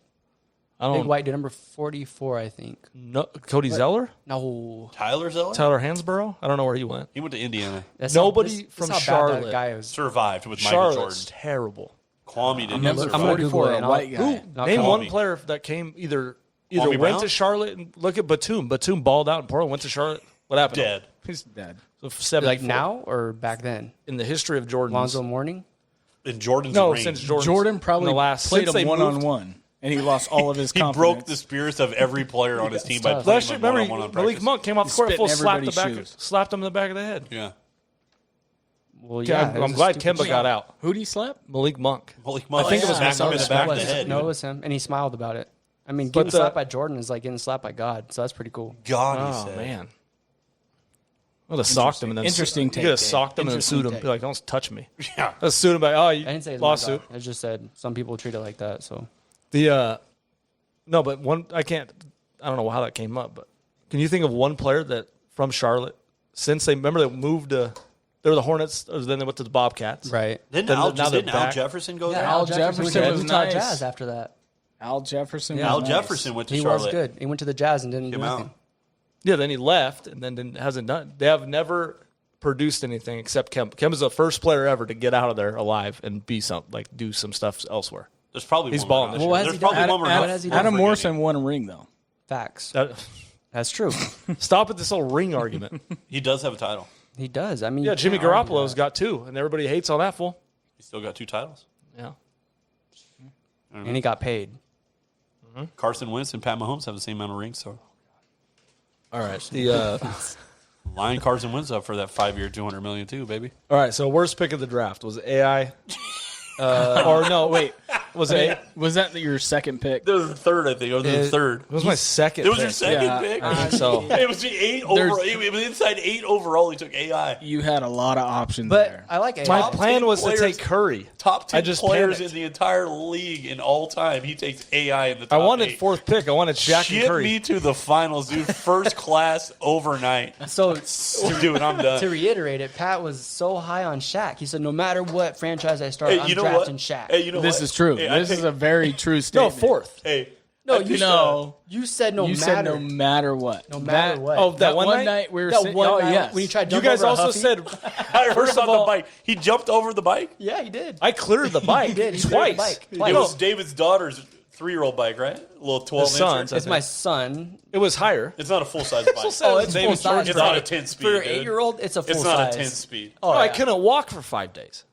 I Big don't white dude, number 44, I think. know. Cody Zeller? No. Tyler Zeller? Tyler Hansborough? I don't know where he went. He went to Indiana. Nobody this from how bad Charlotte. that guy is. Survived with Michael Charlotte's Jordan. terrible. Kwame didn't Number survive. I'm gonna 44, Google it a and white I'll- guy. Not Name Kwame. one player that came either Kwame went Brown? to Charlotte and look at Batum. Batum balled out in Portland, went to Charlotte. What happened? Dead. He's Dead. so 7 Like now or back then? in the history of Jordan. Lonzo Mourning? In Jordan's No, reign. since Jordan. Jordan probably played since they him one moved- on one, and he lost all of his He confidence. broke the spirits of every player on his team by tough. playing Last year, him remember, one-on-one on Malik practice. Monk came off the court, spit full in slapped everybody's shoes. slapped him in the back of the head. Yeah. Well, Yeah, yeah. it was I'm a glad stupid Kemba shot. got out. Who'd he slap? Malik Monk. Malik Monk. I think it was smacked him in the back of the head. No, it dude. was him. And he smiled about it. I mean, But, getting slapped by Jordan is like getting slapped by God, so that's pretty cool. God, he Oh said. man. I would have socked him and then Interesting You take, could have Dave. socked him and then Interesting sued him. take. Be like, don't touch me. Yeah. I sued him by I didn't say it's lawsuit. I just said some people treat it like that. So The no, but one I don't know how that came up, but can you think of one player that from Charlotte since they moved to they were the Hornets, or then they went to the Bobcats. right. Didn't Then Al, now they're didn't Al back. Jefferson go Yeah, there? Al Jefferson went to the was Utah nice. Jazz after that. Al Jefferson. Al was nice. Jefferson went to He Charlotte. was good. He went to the Jazz and didn't do Came nothing. out. Yeah, then he left and then hasn't done. They have never produced anything except Kemba. Kemba's the first player ever to get out of there alive and be do some stuff elsewhere. There's probably He's one balling more this out year. there. Well, There's what has he probably done? one more What out has he there. done? Adam Morrison won a ring though. Facts. That- That's true. stop with this whole ring argument. He does have a title. He does. I mean, Yeah, you Jimmy can't argue Garoppolo's that. got 2, and everybody hates on that fool. He's still got 2 titles. Yeah. And he got paid. Carson Wentz and Pat Mahomes have the same amount of rings. So All right. The line Carson Wentz up for that 5-year, $200 million too, baby. all right. So worst pick of the draft was it AI, or no? Wait, was it? Was that your second pick? It was the third, I think. It was the third. It was my second. It was your pick. second Yeah, pick? I think so. It was the 8 overall. It was inside 8 overall. He took AI. You had a lot of options But there. I like AI. My Top plan 10 was to players- take Curry. Top 10 I just players panicked. in the entire league in all time. He takes AI in the I top wanted 8. 4th pick. I wanted Shaq and Ship Curry. me to the finals, dude. First class overnight. So Dude, I'm to done. reiterate it, Pat was so high on Shaq. He said, no matter what franchise I start, Hey, I'm you know what? drafting Shaq. Hey, you know This what? is true. Hey, I This take- is a very true No, statement. 4th. Hey. No, I you picked, No. You said no You matter. said no matter what. No matter what. Oh, That one night? night we were That sitting. one Oh night yes. when you tried to You jump guys over a also Huffy? said I heard First of about all- the bike. He jumped over the bike. Yeah, he did. I cleared the bike. He did. He cleared twice. the bike. It Twice. was David's daughter's 3-year-old bike, right? A little 12 His son's, inch. I It's my son. It was higher. It's not a full size bike. Oh, it's full David size. It's not a 10 speed. For your dude. 8-year-old, it's a full It's size. not a 10 speed. Oh, I yeah. couldn't walk for 5 days.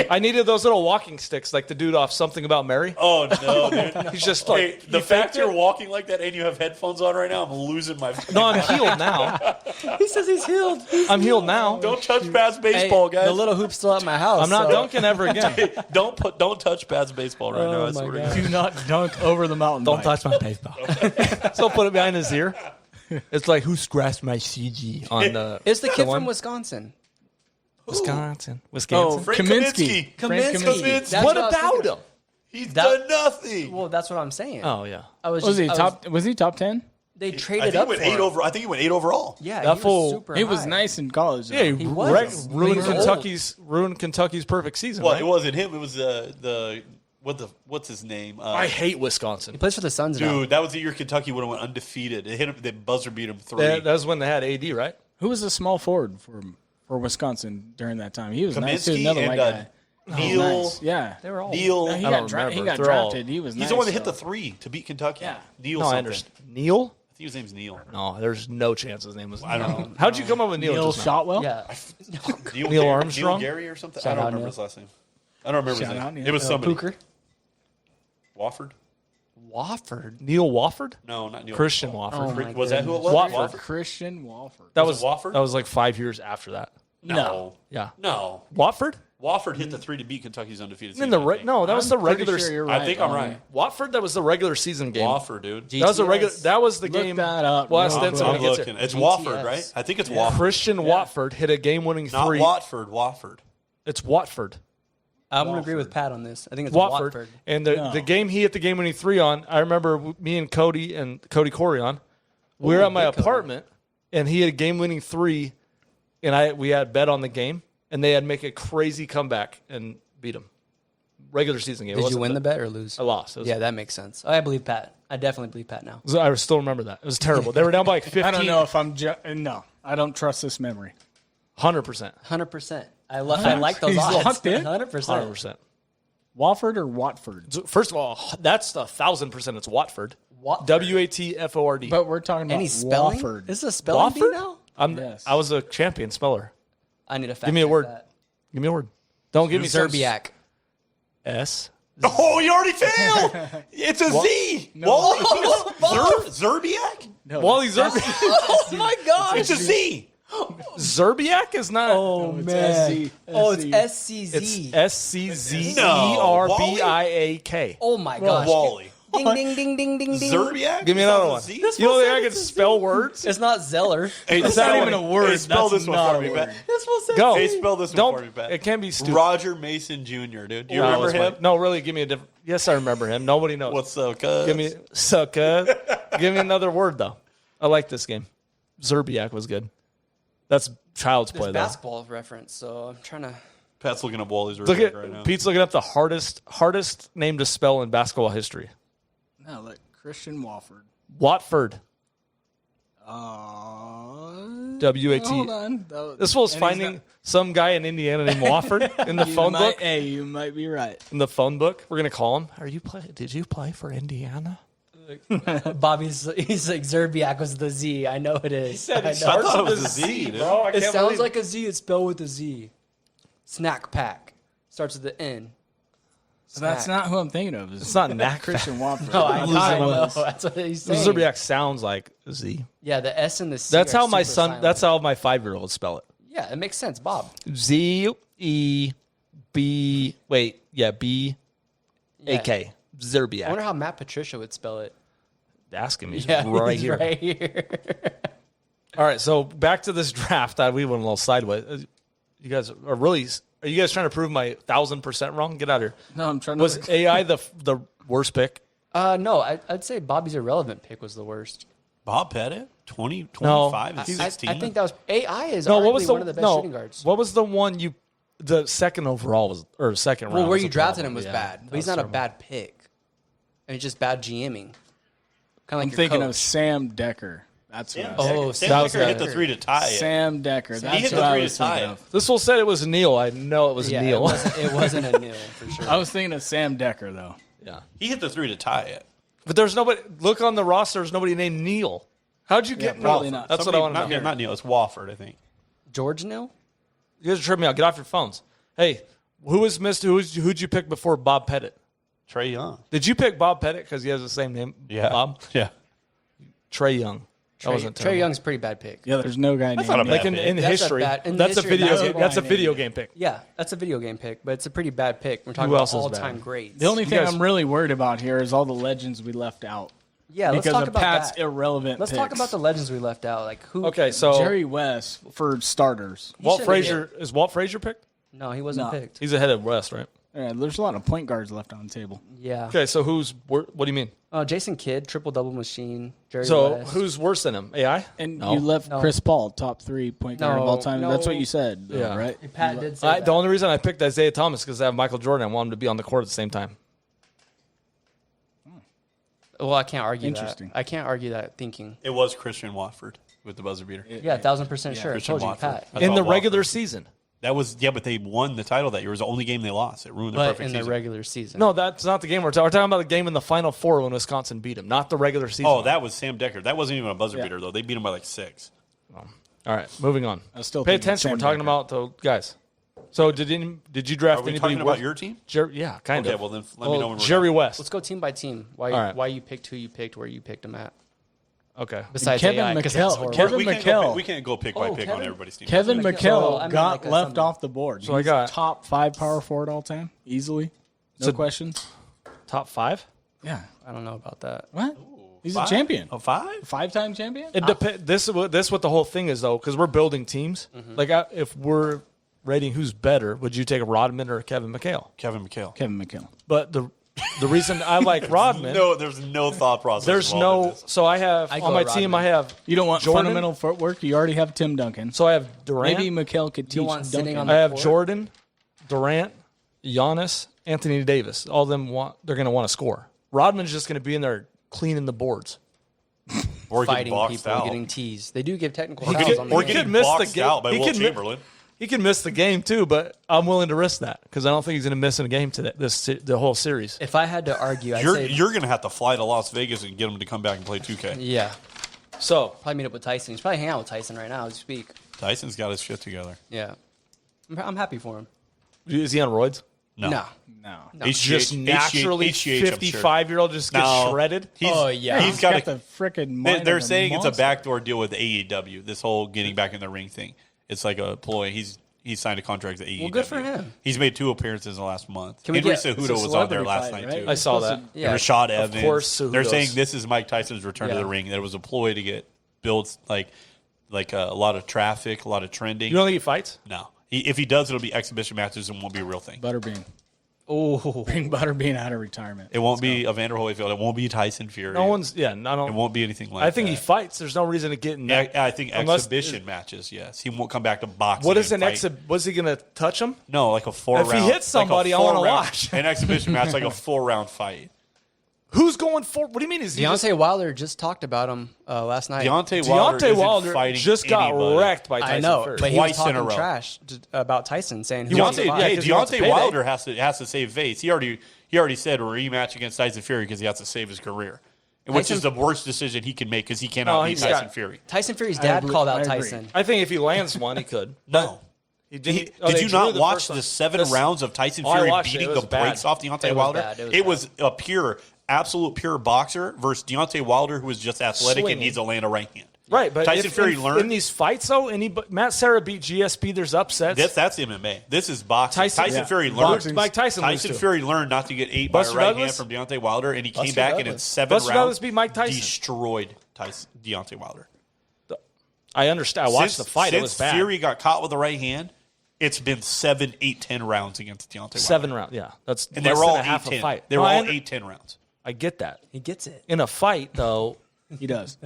I needed those little walking sticks, like the dude off Something About Mary. Oh no, dude. He's just Hey, like the fact you're walking like that and you have headphones on right now, I'm losing my. No, I'm healed now. He says he's healed. I'm healed now. Don't touch Pat's Hey, baseball, guys. the little hoop's still at my house. I'm not so- dunking ever again. Don't touch Pat's baseball right now. Oh, I my swear to God. God. Do not dunk over the mountain bike. my baseball. So put it behind his ear. It's like who scratched my CG on the. It's the kid one? from Wisconsin. Wisconsin. Oh, Wisconsin. Frank Kaminsky. Kaminsky. Frank Kaminsky. Kaminsky. That's What I was about thinking him? of. He's That- done nothing. Well, that's what I'm saying. Oh yeah. I was. Was just, he I was- top? Was he top 10? They I traded think he up went for 8 him. over. I think he went 8 overall. Yeah, That he fool- was super He was high. nice in college. Though. Yeah, He was. ruined He was old. Kentucky's perfect season. Well, right? it wasn't him. It was what's his name? I hate Wisconsin. He plays for the Suns now. Dude, that was the year Kentucky would have went undefeated. They hit him. They buzzer beat him 3. That was when they had AD, right? Who was the small forward for Wisconsin during that time? He was nice too. Kaminsky Another and white guy. Neil. Nice. Yeah. They were all. Neil. He I got, don't remember. he got They're all- drafted. He was He's nice. the one that hit though. the 3 to beat Kentucky. Yeah. Neil. No, I something. understand. Neil? I think his name's Neil. No, there's no chance his name was. I don't know. How'd you come up with Neil? Neil just now? Shotwell. Yeah. Neil Armstrong? Neil Gary or something. Shout I don't out remember Neil. his last name. I don't remember Shout his out name. Neil. It was somebody. Pooker. Wofford. Wofford. Neil Wofford? No, not Neil. Christian Wofford. Oh my Was that who it was? Wofford. Christian Walford. That Was was it Wofford? That was like 5 years after that. No. Yeah. No. Watford? Wofford hit the 3 to beat Kentucky's undefeated season. In the I think. no, that was the regular. Sure you're I right, think I'm Bobby. right. Watford. That was the regular season game. Wofford, dude. That was the regular. GTS. That was the Look game. that up Well, real that's quick. Stinson I'm gets looking. it. It's GTS. Wofford, right? I think it's Wofford. Christian Watford hit a game-winning Not three. Watford. Wofford. It's Watford. I'm going to agree with Pat on this. I think it's Watford. Watford. And the game he hit the game-winning three on. I remember me and Cody Corion. We were at my big Cody. apartment, and he had a game-winning three, and we had bet on the game, and they had to make a crazy comeback and beat him. Regular season game. It Did you wasn't win the bet or lose? I lost. It was- Yeah, that makes sense. I believe Pat. I definitely believe Pat now. I still remember that. It was terrible. They were down by like 15. I don't know if I'm. No, I don't trust this memory. 100%. 100%. I like those He's odds. locked in? 100%. 100%. Walford or Watford? So first of all, that's 1,000%. It's Watford. Watford. Watford. But we're talking about Any spelling? Wofford. Is this a spelling bee Watford? now? Yes. I was a champion speller. I need a fact. Give me a check word. that. Give me a word. Don't give me some Zerbiak. S. Oh, you already failed. It's a Z. Wally. Zerbiak? No, Wally Zerbiak. Oh my gosh. It's a Z. Zerbiak is not. Oh, it's man. SC. Oh, it's SCZ. It's SCZERBIAK. Oh my gosh. Wally. Ding, ding, ding, ding, ding, ding. Zerbiak? Give me Is another that a one. Z? You don't think I can spell words? It's not Zeller. Hey, It's not even a word. Hey, spell That's this one not for a me, word. Pat. This was Go. Hey, spell this one Don't. for me, Pat. It can be stupid. Roger Mason Jr., dude. Do you No, remember that's him? fine. No, really, give me a different. Yes, I remember him. Nobody knows. What's up, cuz? Give me sucker. Give me another word though. I like this game. Zerbiak was good. That's child's play There's though. basketball reference, so I'm trying to. Pat's looking up Wally's Look Zerbiak at right now. Pete's looking up the hardest name to spell in basketball history. No, like Christian Walford. Watford. Hold WAT. on. This fool's And he's finding not- some guy in Indiana named Wofford in the phone book. Hey, you might be right. In the phone book, we're gonna call him. Did you play for Indiana? Bobby's he's like Zerbiak was the Z. I know it is. I know. I thought it was a Z, dude. Bro, I It can't sounds believe like a Z. It's spelled with a Z. Snack pack starts with the N. So that's not who I'm thinking of. it's not knack. Christian Walford. Oh, I know. was. That's what he's saying. Zerbiak sounds like a Z. Yeah, the S and the C. That's are how my super son. silent. That's how my 5-year-old spell it. Yeah, it makes sense, Bob. ZEB. Wait, yeah, B Yeah. A K. I Zerbiak. wonder how Matt Patricia would spell it. Asking me Yeah, right he's here. right here. All right, so back to this draft that we went a little sideways. You guys are really. Are you guys trying to prove my 1,000% wrong? Get out of here. No, I'm trying to. Was AI the worst pick? No, I'd say Bobby's irrelevant pick was the worst. Bob Pettit? 20, 25 and 16? I think that was AI is No, arguably what was the one of the best shooting guards. What was the one you? The second overall was or second round. Well, where was you the drafted problem. him was Yeah, bad, that but he's was not a terrible. bad pick. I mean, just bad GMing. Kind of I'm like thinking your of coach. Sam Decker. That's what I was Oh, Sam that was Decker hit good. the 3 to tie it. Sam Decker. That's hit what the I 3 was to tie thinking it. of. This fool said it was Neil. I know it was Yeah, Neil. it wasn't a nil for sure. I was thinking of Sam Decker though. yeah, He hit the 3 to tie it. but there's nobody. Look on the roster. There's nobody named Neil. How'd you get probably Wofford? not. That's Somebody- what I want to not, know. Not Neil, it's Wofford, I think. George nil? You guys are tripping me out. Get off your phones. Hey, who was missed? Who'd you pick before Bob Pettit? Trey Young. Did you pick Bob Pettit because he has the same name? Yeah. Bob. Yeah. Trey Young. That wasn't Trey terrible. Young's a pretty bad pick. Yeah, there's no guy named not a Nick. bad Like in pick. That's a history, bad- in that's a history, video. that's That's a why I video named game pick. Yeah, that's a video game pick, but it's a pretty bad pick. We're talking Who about else is bad? all-time greats. The only thing guys- I'm really worried about here is all the legends we left out. yeah, let's Because talk of about Pat's that. irrelevant Let's picks. talk about the legends we left out. Like who? Okay, so Jerry West for starters. Walt should've Frazier is Walt Frazier picked? No, he wasn't No. picked. He's ahead of West, right? Yeah, there's a lot of point guards left on the table. Yeah. Okay, so what do you mean? Jason Kidd, triple double machine. Jerry So West. who's worse than him? AI? And No. you left No. Chris Paul, top 3 point guard of all time. No, That's what no. you said, though, Yeah. right? Pat did say that. The only reason I picked Isaiah Thomas because I have Michael Jordan. I want him to be on the court at the same time. Well, I can't argue Interesting. that. I can't argue that thinking. It was Christian Watford with the buzzer beater. Yeah, 1,000% sure. I Christian told you, Watford. Pat. I In thought the Watford. regular season. That was, yeah, but they won the title that year. It was the only game they lost. It ruined the But perfect in the season. regular season. No, that's not the game we're talking about. The game in the Final Four when Wisconsin beat him, not the regular season. Oh, that was Sam Decker. That wasn't even a buzzer beater, though. They beat him by like 6. All right, moving on. I was still Pay thinking attention. Sam We're talking Decker. about the guys. So did you draft Are we anybody? talking about your team? Yeah, kind Okay, of. well then let me know when we're Jerry done. West. Let's go team by team. Why All right. why you picked who you picked, where you picked them at. Okay. Besides Kevin AI, 'cause McHale. that's horrible. Kevin We can't, McHale. we can't go pick by pick on Kevin- everybody's team. Kevin McHale. McHale So, I mean, got like, left something. off the board. So I He's got- top 5 power forward all time, easily. No So- questions. Top 5? Yeah. I don't know about that. What? He's Five? a champion. A 5? 5-time champion? It depends. This is what the whole thing is, though, because we're building teams. Like, if we're rating who's better, would you take a Rodman or a Kevin McHale? Kevin McHale. Kevin McHale. But the reason I like Rodman, No, there's no thought process. there's involved in no. this. So I have I on go my Rodman. team. I have You don't want Jordan? fundamental footwork. You already have Tim Duncan. So I have Durant. Maybe McHale could teach want sitting Duncan. on I the have court? Jordan, Durant, Giannis, Anthony Davis. All of them they're going to want to score. Rodman's just going to be in there cleaning the boards. Or getting Fighting boxed people, out. getting teased. They do give technical Or fouls get- on the or game. getting could miss the boxed game. out by He Will could mi- Chamberlain. He can miss the game too, but I'm willing to risk that because I don't think he's going to miss in a game today. The whole series. If I had to argue, I'd say You're going to have to fly to Las Vegas and get him to come back and play 2K. yeah. So Probably meet up with Tyson. He's probably hanging out with Tyson right now as we speak. Tyson's got his shit together. Yeah. I'm happy for him. is he on roids? No. No. No. Just naturally, HGH, I'm sure. 55-year-old just gets No. shredded. He's, Oh, yeah. He's got the a. freaking. They're saying it's a backdoor deal with AEW. This whole getting back in the ring thing. It's like a ploy. He's signed a contract with AEW. Well, good for him. He's made 2 appearances in the last month. Can we Henry get- Cejudo was on there last night too. I saw that. Yeah. And Rashad Evans. course, Cejudo's- They're saying this is Mike Tyson's return to Yeah. the ring. That it was a ploy to get builds like a lot of traffic, a lot of trending. You don't think he fights? No. If he does, it'll be exhibition matches and won't be a real thing. Butterbean. Oh. Bring Butterbean out of retirement. It won't be Evander Holyfield. It won't be Tyson Fury. No one's. Yeah, I It don't. won't be anything like I think that. he fights. There's no reason to get in that. I think Unless- exhibition matches, yes. He won't come back to boxing. What is and an fight. exhib? Was he going to touch him? No, like a 4-round. If he hits somebody, I wanna watch. An exhibition match, like a 4-round fight. Who's going for? What do you mean? Is he Deontay Wilder just talked about him last night. Deontay Wilder, Deontay isn't Wilder fighting just got anybody. wrecked by Tyson I know, Fury. but he was Twice in a talking row. trash about Tyson, saying he Deontay- wants to yeah, fight. 'cause he wants a Deontay payday. Wilder has to save face. He already said a rematch against Tyson Fury because he has to save his career, which Tyson- is the worst decision he can make because he cannot No, beat he's Tyson got- Fury. Tyson Fury's dad agree- called I out agree. Tyson. I think if he lands one, he could. No. He Did they you drew not the watch first the one. 7 This- rounds of Tyson Oh, I Fury watched it. beating It the was bad. brakes off Deontay It was Wilder? bad. It was It bad. was a pure, absolute pure boxer versus Deontay Wilder, who is just athletic Swinging. and needs to land a right hand. Right, but Tyson Fury in learned. these fights though. Matt Serra beat GSP. There's upsets. That's MMA. This is boxing. Tyson- Tyson yeah. Fury learned. Boxing's- Mike Tyson lose Tyson to. Fury learned not to get ate by a Buster right Douglas? hand from Deontay Wilder, and he came Buster back and in Douglas. 7 Buster rounds Douglas beat Mike Tyson. destroyed Deontay Wilder. I understand. I watched Since- the fight. It Since was bad. Fury got caught with the right hand, it's been 7, 8, 10 rounds against Deontay Wilder. 7 rounds. Yeah, that's And they less were all than a half 8-10. a fight. They were No, all I 8-10 rounds. I get that. He gets it. In a fight though, He does.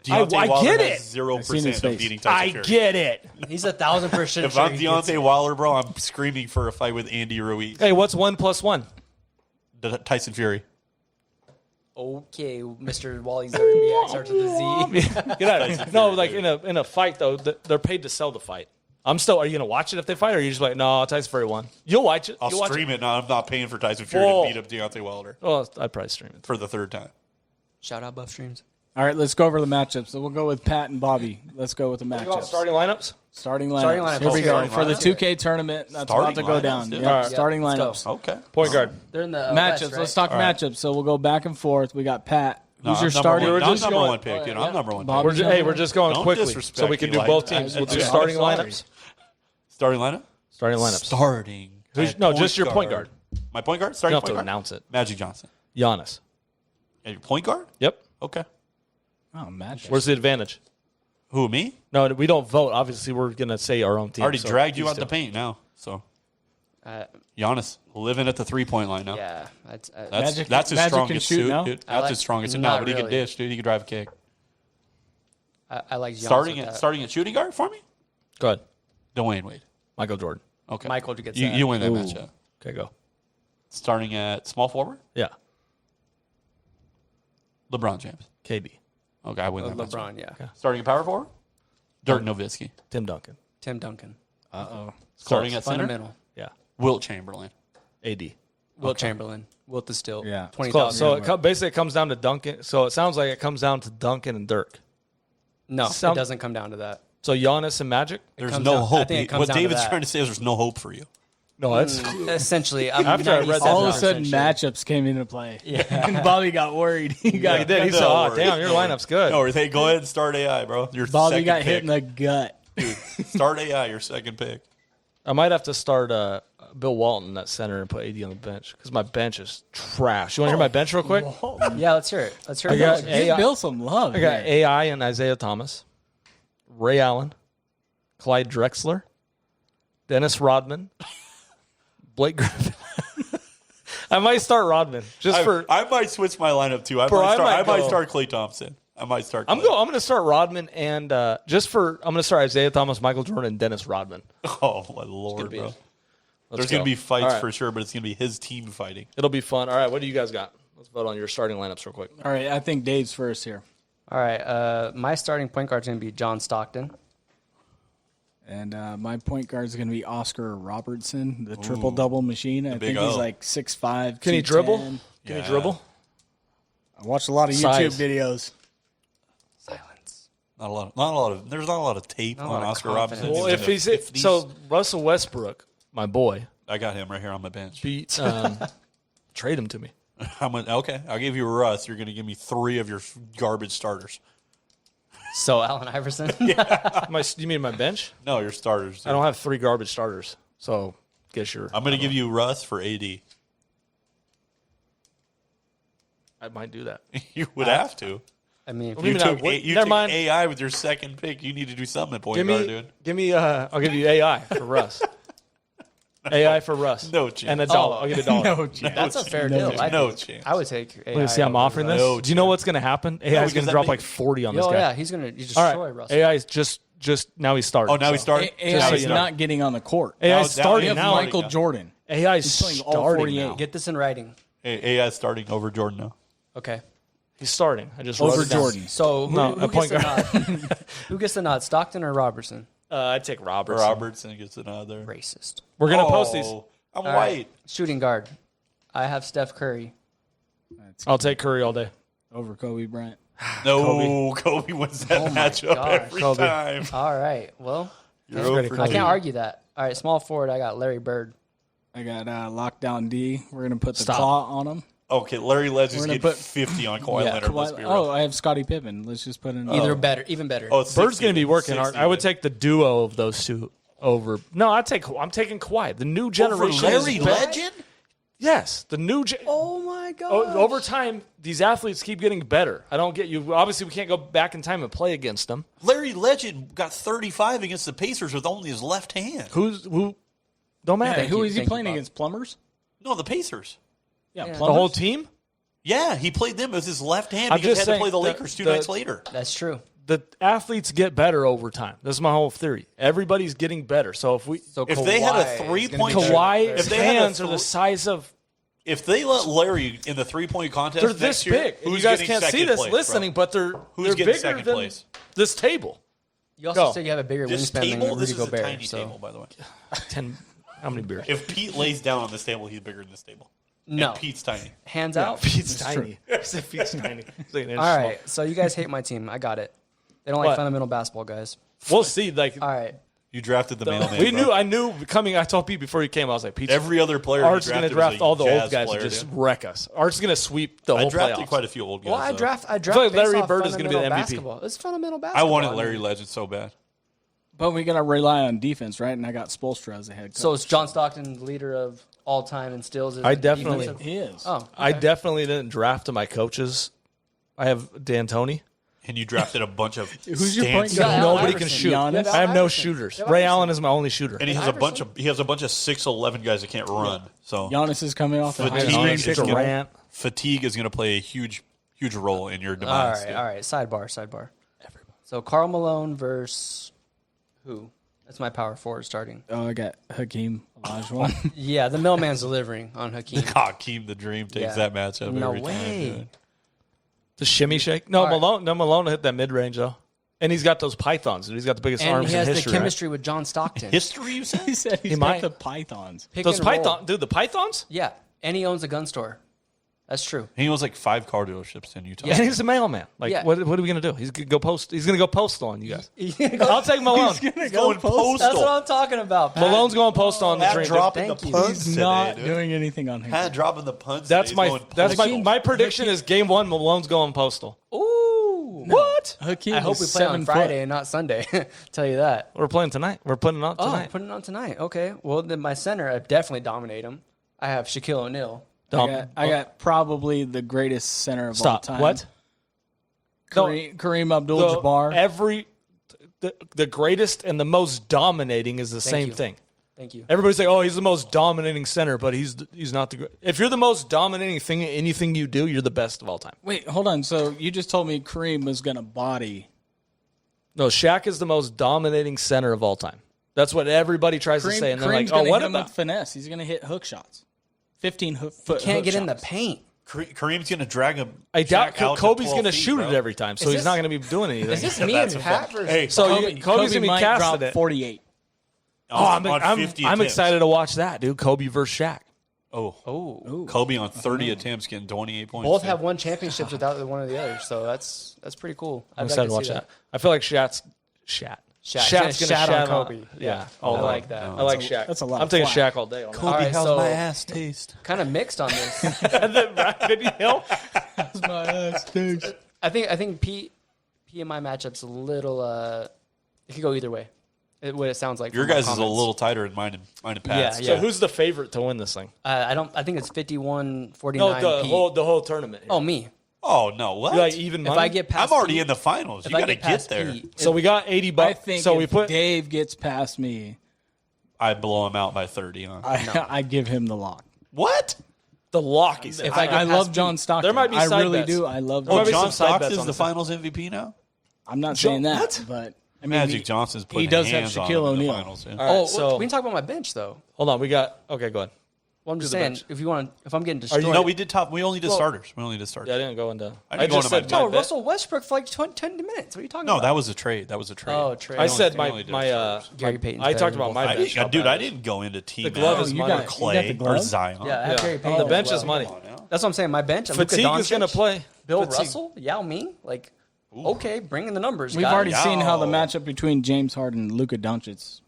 Deontay I Wilder get has it. 0% his of face. beating Tyson I Fury. get it. He's 1,000% If sure I'm he gets Deontay it. Wilder, bro, I'm screaming for a fight with Andy Ruiz. Hey, what's 1 + 1? Tyson Fury. Okay, Mr. Wally Zerbiak starts with a Z. Get out of here. No, like in a fight though, they're paid to sell the fight. I'm still. Are you gonna watch it if they fight, or are you just like, no, Tyson Fury won? You'll watch it. I'll You'll watch stream it. No, I'm not paying for Tyson Fury Whoa. to beat up Deontay Wilder Well, I'd probably stream it. for the 3rd time. Shout out Buff Streams. All right, let's go over the matchups. So we'll go with Pat and Bobby. Let's go with the matchups. Starting lineups. Starting lineups. Starting lineups. Here we go Starting for the lineups. 2K tournament. That's Starting about to go lineups, down. yeah. Yep, All right. starting Let's go. lineups. Okay. Point guard. They're in the Matchups. West, right? Let's talk All right. matchups. So we'll go back and forth. We got Pat. No, Who's your I'm number starting? one. We're No, I'm just number going- one pick. yeah. I'm number one Bob- pick. We're just going Don't quickly disrespect so we can me do like both that. teams. We'll do I'm starting sorry. lineups. Starting lineup? Starting lineups. Starting. Who's- at no, just your point guard. My point guard? You Starting don't have point to guard? announce it. Magic Johnson. Giannis. And your point guard? Yep. Okay. Oh, matchups. Where's the advantage? Who, me? No, we don't vote. Obviously, we're gonna say our own team. I already so dragged you these out the two. paint now. So, Giannis, Uh, living at the 3-point line now. yeah. That's Magic- that's his Magic can strongest shoot suit, now? dude. I That's like- his strongest suit. not No, but he can really. dish, dude. He can drive a kick. I like Giannis Starting with at that. starting at shooting guard for me? Go ahead. Dwayne Wade. Michael Jordan. Okay. Michael gets you, that. you win that Ooh. matchup. Okay, go. Starting at small forward? Yeah. LeBron James. KD. Okay, I win that matchup. LeBron, yeah. Starting at power forward? Dirk Nowitzki. Tim Duncan. Tim Duncan. Uh-oh. Starting Close. at center? Fundamental. Yeah. Wilt Chamberlain. AD. Wilt Chamberlain. Wilt the still. Yeah. Close. 20,000. So basically, it comes down to Duncan. So it sounds like it comes down to Duncan and Dirk. No, Some- it doesn't come down to that. So Giannis and Magic? There's comes no down- I hope. think it comes What down to David's that. trying to say is there's no hope for you. No, it's Essentially, I'm After I read that, All of a 97% sudden, sure. matchups came into play. Yeah. And Bobby got worried. He got he did. He No said, "Oh, worries. damn, your No lineup's good." No, hey, go ahead and start AI, bro. Your Bobby second got pick. hit in the gut. Dude, start AI, your second pick. I might have to start Bill Walton at center and put AD on the bench because my bench is trash. You want to hear my bench real quick? Yeah, let's hear it. Let's hear I it. got Give AI. Bill some love. I got here. AI and Isaiah Thomas, Ray Allen, Clyde Drexler, Dennis Rodman, Blake Griffin. I might start Rodman just for. I might switch my lineup too. I Bro, I might might go- start Klay Thompson. I might start. I'm Klay. going to start Rodman and I'm going to start Isaiah Thomas, Michael Jordan, and Dennis Rodman. Oh my lord, be- bro. Let's There's going go. to be fights All right. for sure, but it's going to be his team fighting. It'll be fun. All right, what do you guys got? Let's vote on your starting lineups real quick. All right, I think Dave's first here. All right, my starting point guard is going to be John Stockton. And my point guard is going to be Oscar Robertson, the triple-double machine. I big think he's O. like 6'5". Can he dribble? 210. Can he Yeah. dribble? I watched a lot of Size. YouTube videos. Silence. There's not a lot of tape Not a on lot of Oscar confidence. Robinson. Well, in if the he's 50s. so Russell Westbrook, my boy, I got him right here on my bench. beat trade him to me. Okay, I'll give you Russ. You're going to give me 3 of your garbage starters. So Allen Iverson. You mean my bench? No, your starters. I don't have 3 garbage starters, so guess you're. I'm going to give you Russ for AD. I might do that. You would have to. I mean, What do You mean I took, would? you Never took mind. AI with your second pick. You need to do something at point Give guard, me, dude. give me. I'll give you AI for Russ. AI for Russ. No chance. And $1. I'll give you $1. No chance. that's a fair No deal. I no think. chance. I would take. Let me see. I'm offering this. No Do you know what's going to happen? AI is because going to that drop makes- like 40 on this Oh guy. yeah, he's going to destroy All right. Russell. AI is just now he's starting. Oh, now he started? AI so is you know. not getting on the court. AI Now- is now starting We have now. Michael Jordan. AI is playing all starting 48. now. Get this in writing. AI is starting over Jordan now. Okay. He's starting. I just wrote Over it down. Jordan. So who, No, who a point gets the nod? Who gets the nod? Stockton or Robertson? I'd take Robertson. Robertson gets another. Racist. We're gonna post these. I'm All white. right. Shooting guard. I have Steph Curry. I'll take Curry all day. Over Kobe Bryant. No, Kobe wins that Oh my matchup gosh. every Kobe. time. All right. Well, You're That's 0 pretty for cool. I 2. can't argue that. All right. Small forward. I got Larry Bird. I got lockdown D. We're going to put the Stop. claw on him. Okay, Larry Legend's We're gonna getting put- 50 on Kawhi Leonard. Let's be real. Oh, I have Scottie Pippen. Let's just put in. Either better, even better. Oh, it's Bird's 60 going to be then, working hard. 60 I would then. take the duo of those two over. No, I'm taking Kawhi. The new generation. is Larry better. Legend? Yes, the new. oh my god. Over time, these athletes keep getting better. I don't get you. Obviously, we can't go back in time and play against them. Larry Legend got 35 against the Pacers with only his left hand. Who? Don't matter. Who is he Thank you, playing Bob. against? Plumbers? No, the Pacers. Yeah, Yeah. The Plumbers. whole team. Yeah, he played them with his left hand I'm because he just had to play saying the the- Lakers 2 the- nights later. That's true. The athletes get better over time. This is my whole theory. Everybody's getting better. So if we So If they had a Kawhi is gonna three-point- be Kawhi, If his they had a hands are the three- size of. If they let Larry in the 3-point contest They're next this year, big. who's You guys getting can't see second this place, bro? listening, but they're Who's they're getting bigger second than place? this table. You also Go. said you have a bigger This wingspan table, than this Rudy is a Gobert. tiny So table, by the way. 10. How many beers? If Pete lays down on this table, he's bigger than this table. no, And Pete's tiny. hands out. Pete's tiny. I said Pete's tiny. He's like an inch All right. So you guys hate my team. I got it. They don't like What? fundamental basketball guys. small. We'll see. Like All right. You drafted the mailman. we bro. knew. I knew coming. I told Pete before he came. I was like, Pete's Every other player Art's he going to drafted was draft a all the old Jazz guys player, and just dude. wreck us. Art's going to sweep the I whole drafted playoffs. quite a few old guys. Well, I though. draft like based Larry off Bird is gonna be the fundamental MVP. basketball. It's fundamental I basketball. wanted mean, Larry Legend so bad. But we got to rely on defense, right? And I got Spoelstra as a head coach. So is John Stockton the leader of all time in steals? I definitely- defensive? he is. Oh, I okay. definitely didn't draft to my coaches. I have D'Antoni. And you drafted a bunch of Who's your point stances. guard? Allen Nobody can Iverson. shoot. Giannis? I have no Iverson. shooters. Yeah, Ray Iverson. Allen is my only shooter. And he has a bunch of 6'11" guys that can't run. So Giannis is coming off the Fatigue highest is grade pick. gonna- Durant. fatigue is going to play a huge role in your All demise. right, dude. all right. Sidebar. So Karl Malone versus who? That's my power forward starting. Oh, I got Hakeem Olajuwon. Yeah, the mailman's delivering on Hakeem. Hakeem the Dream takes Yeah. that matchup No every way. time. Dude. The shimmy shake. No, All right. Malone. No, Malone hit that mid range though, and he's got those pythons. Dude. He's got the biggest And arms he has in the history. right? chemistry with John Stockton. History, you said? he said he's He got might. the Pythons. Pick Those and roll. python, dude. The pythons. Yeah, and he owns a gun store. That's true. He owns like 5 car dealerships in Utah. Yeah, he's a mailman. Like, Yeah. what are we gonna do? He's gonna go post. He's gonna go postal on you guys. I'll take Malone. He's going postal. That's what I'm talking about. Pat. Malone's going postal on the Pat drink. dropping the Thank you. punts He's today, not dude. doing anything on him. Pat dropping the punts. That's today. He's my going that's postal. my prediction is game 1. Malone's going postal. Ooh. What? Hakeem I hope is we play on 7 Friday foot. and not Sunday. Tell you that. We're playing tonight. We're putting it on Oh, tonight. putting it on tonight. Okay. Well, then my center, I definitely dominate him. I have Shaquille O'Neal. I got probably the greatest center of all Stop. time. What? Kareem Abdul-Jabbar. The greatest and the most dominating is the Thank same you. thing. Thank you. Everybody's like, "Oh, he's the most dominating center," but he's not the. If you're the most dominating thing in anything you do, you're the best of all time. Wait, hold on. So you just told me Kareem was going to body. No, Shaq is the most dominating center of all time. That's what everybody tries to say, and they're Kareem's like, "Oh, gonna what hit him about?" with finesse? He's going to hit hook shots. 15-foot Can't hook get in the shots. paint. Kareem's going to drag him. I doubt Shaq out to Kobe's 12 going to feet, shoot bro. it every time, so Is he's this- not going to be doing anything. Is this me That's and a Pat fact. versus Hey, so Kobe Kobe's Kobe going to be might casted drop it. 48. Oh, on I'm 50 I'm attempts. excited to watch that, dude. Kobe versus Shaq. Oh, Kobe on 30 attempts getting 28 points. Both dude. have won championships without one of the other, so that's pretty cool. I'm I'd excited like to watch see that. I feel like Shaq's Shaq. Shaq's Shaq's gonna gonna shat on on Kobe. Yeah, I all day. like that. I like Shaq. that's a lot I'm of taking flack. Shaq all day. On that. All right, how's so my ass taste? kind of mixed on this. I think Pete and my matchup's a little. It could go either way. What it sounds like. Your from my guys is a comments. little tighter than mine and Pat's. Yeah. So who's the favorite to win this thing? I think it's 51-49. No, the Pete. whole tournament. Oh, me. Oh no, what? You like even money? If I get past, I'm already Pete, in the finals. if You I got to get get past there. Pete, So we got $80. I think so if we put. Dave gets past me, I blow him out by 30. Huh? I give him the lock. What? The lock. He said. If I get I love past John Pete. Stockton. There might be I side really bets. do. I love There might Oh, be John some side Stockton's bets on the this one. finals MVP now. I'm not saying that, what? but I mean, Magic Johnson's putting he does have hands on Shaquille him in the O'Neal. finals. Yeah. All right, Oh, so we can talk about my bench though. hold on. We got. Okay, go ahead. Well, I'm just the saying, bench. if I'm getting you- destroyed. No, we did top. We only did starters. We only did starters. Yeah, I didn't go into. I didn't go just into my said top No, bet. Russell Westbrook for like 10 minutes. What are you talking No, about? that was a trade. That was a trade. Oh, trade. I I said We my only did my. starters. Gary Payton's I better talked than about both my of bench. I didn't go into team. The glove is you money. got- or you got Clay the or glove? Zion. Yeah, I have Yeah. Gary Payton. The as bench well. is money. That's what I'm saying. My bench. Luka Fatigue is Doncic, going to play. Bill Fatigue. Russell, Yao Ming. Like, okay, bring in the numbers. we've guys. already seen how the Yo. matchup between James Harden and Luka Doncic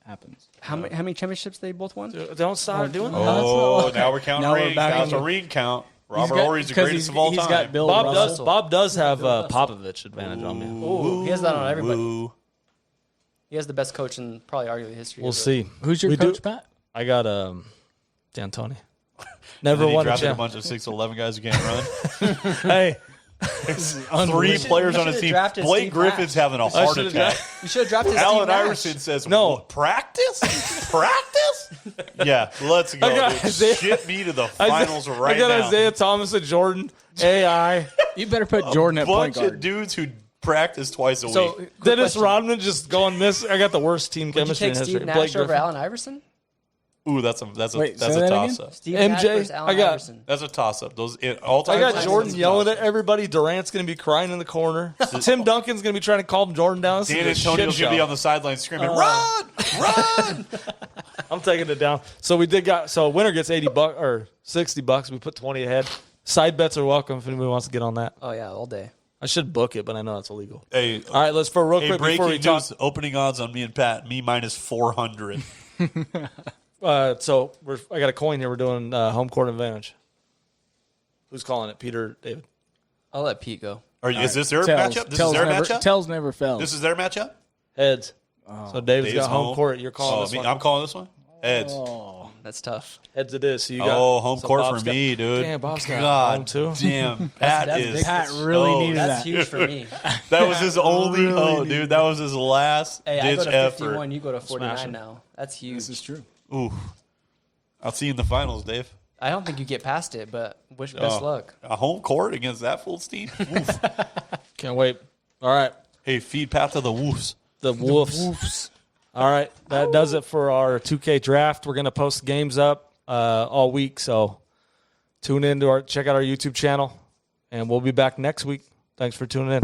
happens. How many championships they both won? Don't start doing that. Oh, now we're counting Now we're rings. back Now it's in a the- ring count. He's Robert got- Horry's the 'cause greatest of all he's time. got Bill Bob Russell. does have Popovich advantage on me. Ooh, he has that on everybody. Woo. He has the best coach in probably arguably history. We'll of it. see. Who's your We coach, do- Pat? I got D'Antoni. And Never then he won a drafted a champ. bunch of 6'11" guys who can't run. Hey, Three players on his should've team. drafted Blake Steve Griffin's Nash. having a heart should've attack. You should have drafted Allen Steve Nash. Iverson says, No. "What, practice? Practice? Yeah, let's go. I got dude. Isaiah- Shit me to the finals right I got now. Isaiah Thomas and Jordan. AI. You better put Jordan at point Bunch of guard. dudes who practice twice a So, week. quick Dennis question. Rodman just going miss. I got the worst team Would you chemistry take in history. Steve Nash Blake over Griffin. Allen Iverson? Ooh, that's a Wait, say that's a that toss again? up. Steve Nash MJ, versus Allen I got- Iverson. That's a toss up. Those all I time. got Jordan yelling at everybody. Durant's going to be crying in the corner. Tim Duncan's going to be trying to calm Jordan down. This is Dan a shit Antonio's show. gonna be on the sideline screaming, "Run, run!" I'm taking it down. So we did got so winner gets $80 or $60. We put 20 ahead. Side bets are welcome if anybody wants to get on that. Oh yeah, all day. I should book it, but I know it's illegal. Hey, All right, let's for real hey, quick before we breaking talk. news: opening odds on me and Pat. Me minus 400. So I got a coin here. We're doing home court advantage. Who's calling it? Peter, David. I'll let Pete go. Is this their Tells, matchup? This tells is their never, matchup. Tells never fails. This is their matchup. Heads. So David's Dave's got home court. You're calling Oh, this me- one. I'm calling this one. Heads. That's tough. Heads it is. So you got Home so court Bob's for got- me, dude. Damn, Bob's got God home too. damn. Pat that's is. big. Pat really so- needed That's that. huge for me. That was his only. Oh, dude, that was his last Hey, I go ditch to effort. 51. You go to 49 Smashing. now. That's huge. This is true. Ooh, I'll see you in the finals, Dave. I don't think you get past it, but wish best Oh, luck. A home court against that full team. Oof. Can't wait. All right. Hey, feed Pat to the Woofs. The Wolves. All right. That does it for our 2K draft. We're going to post games up all week. So tune in to check out our YouTube channel, and we'll be back next week. Thanks for tuning in.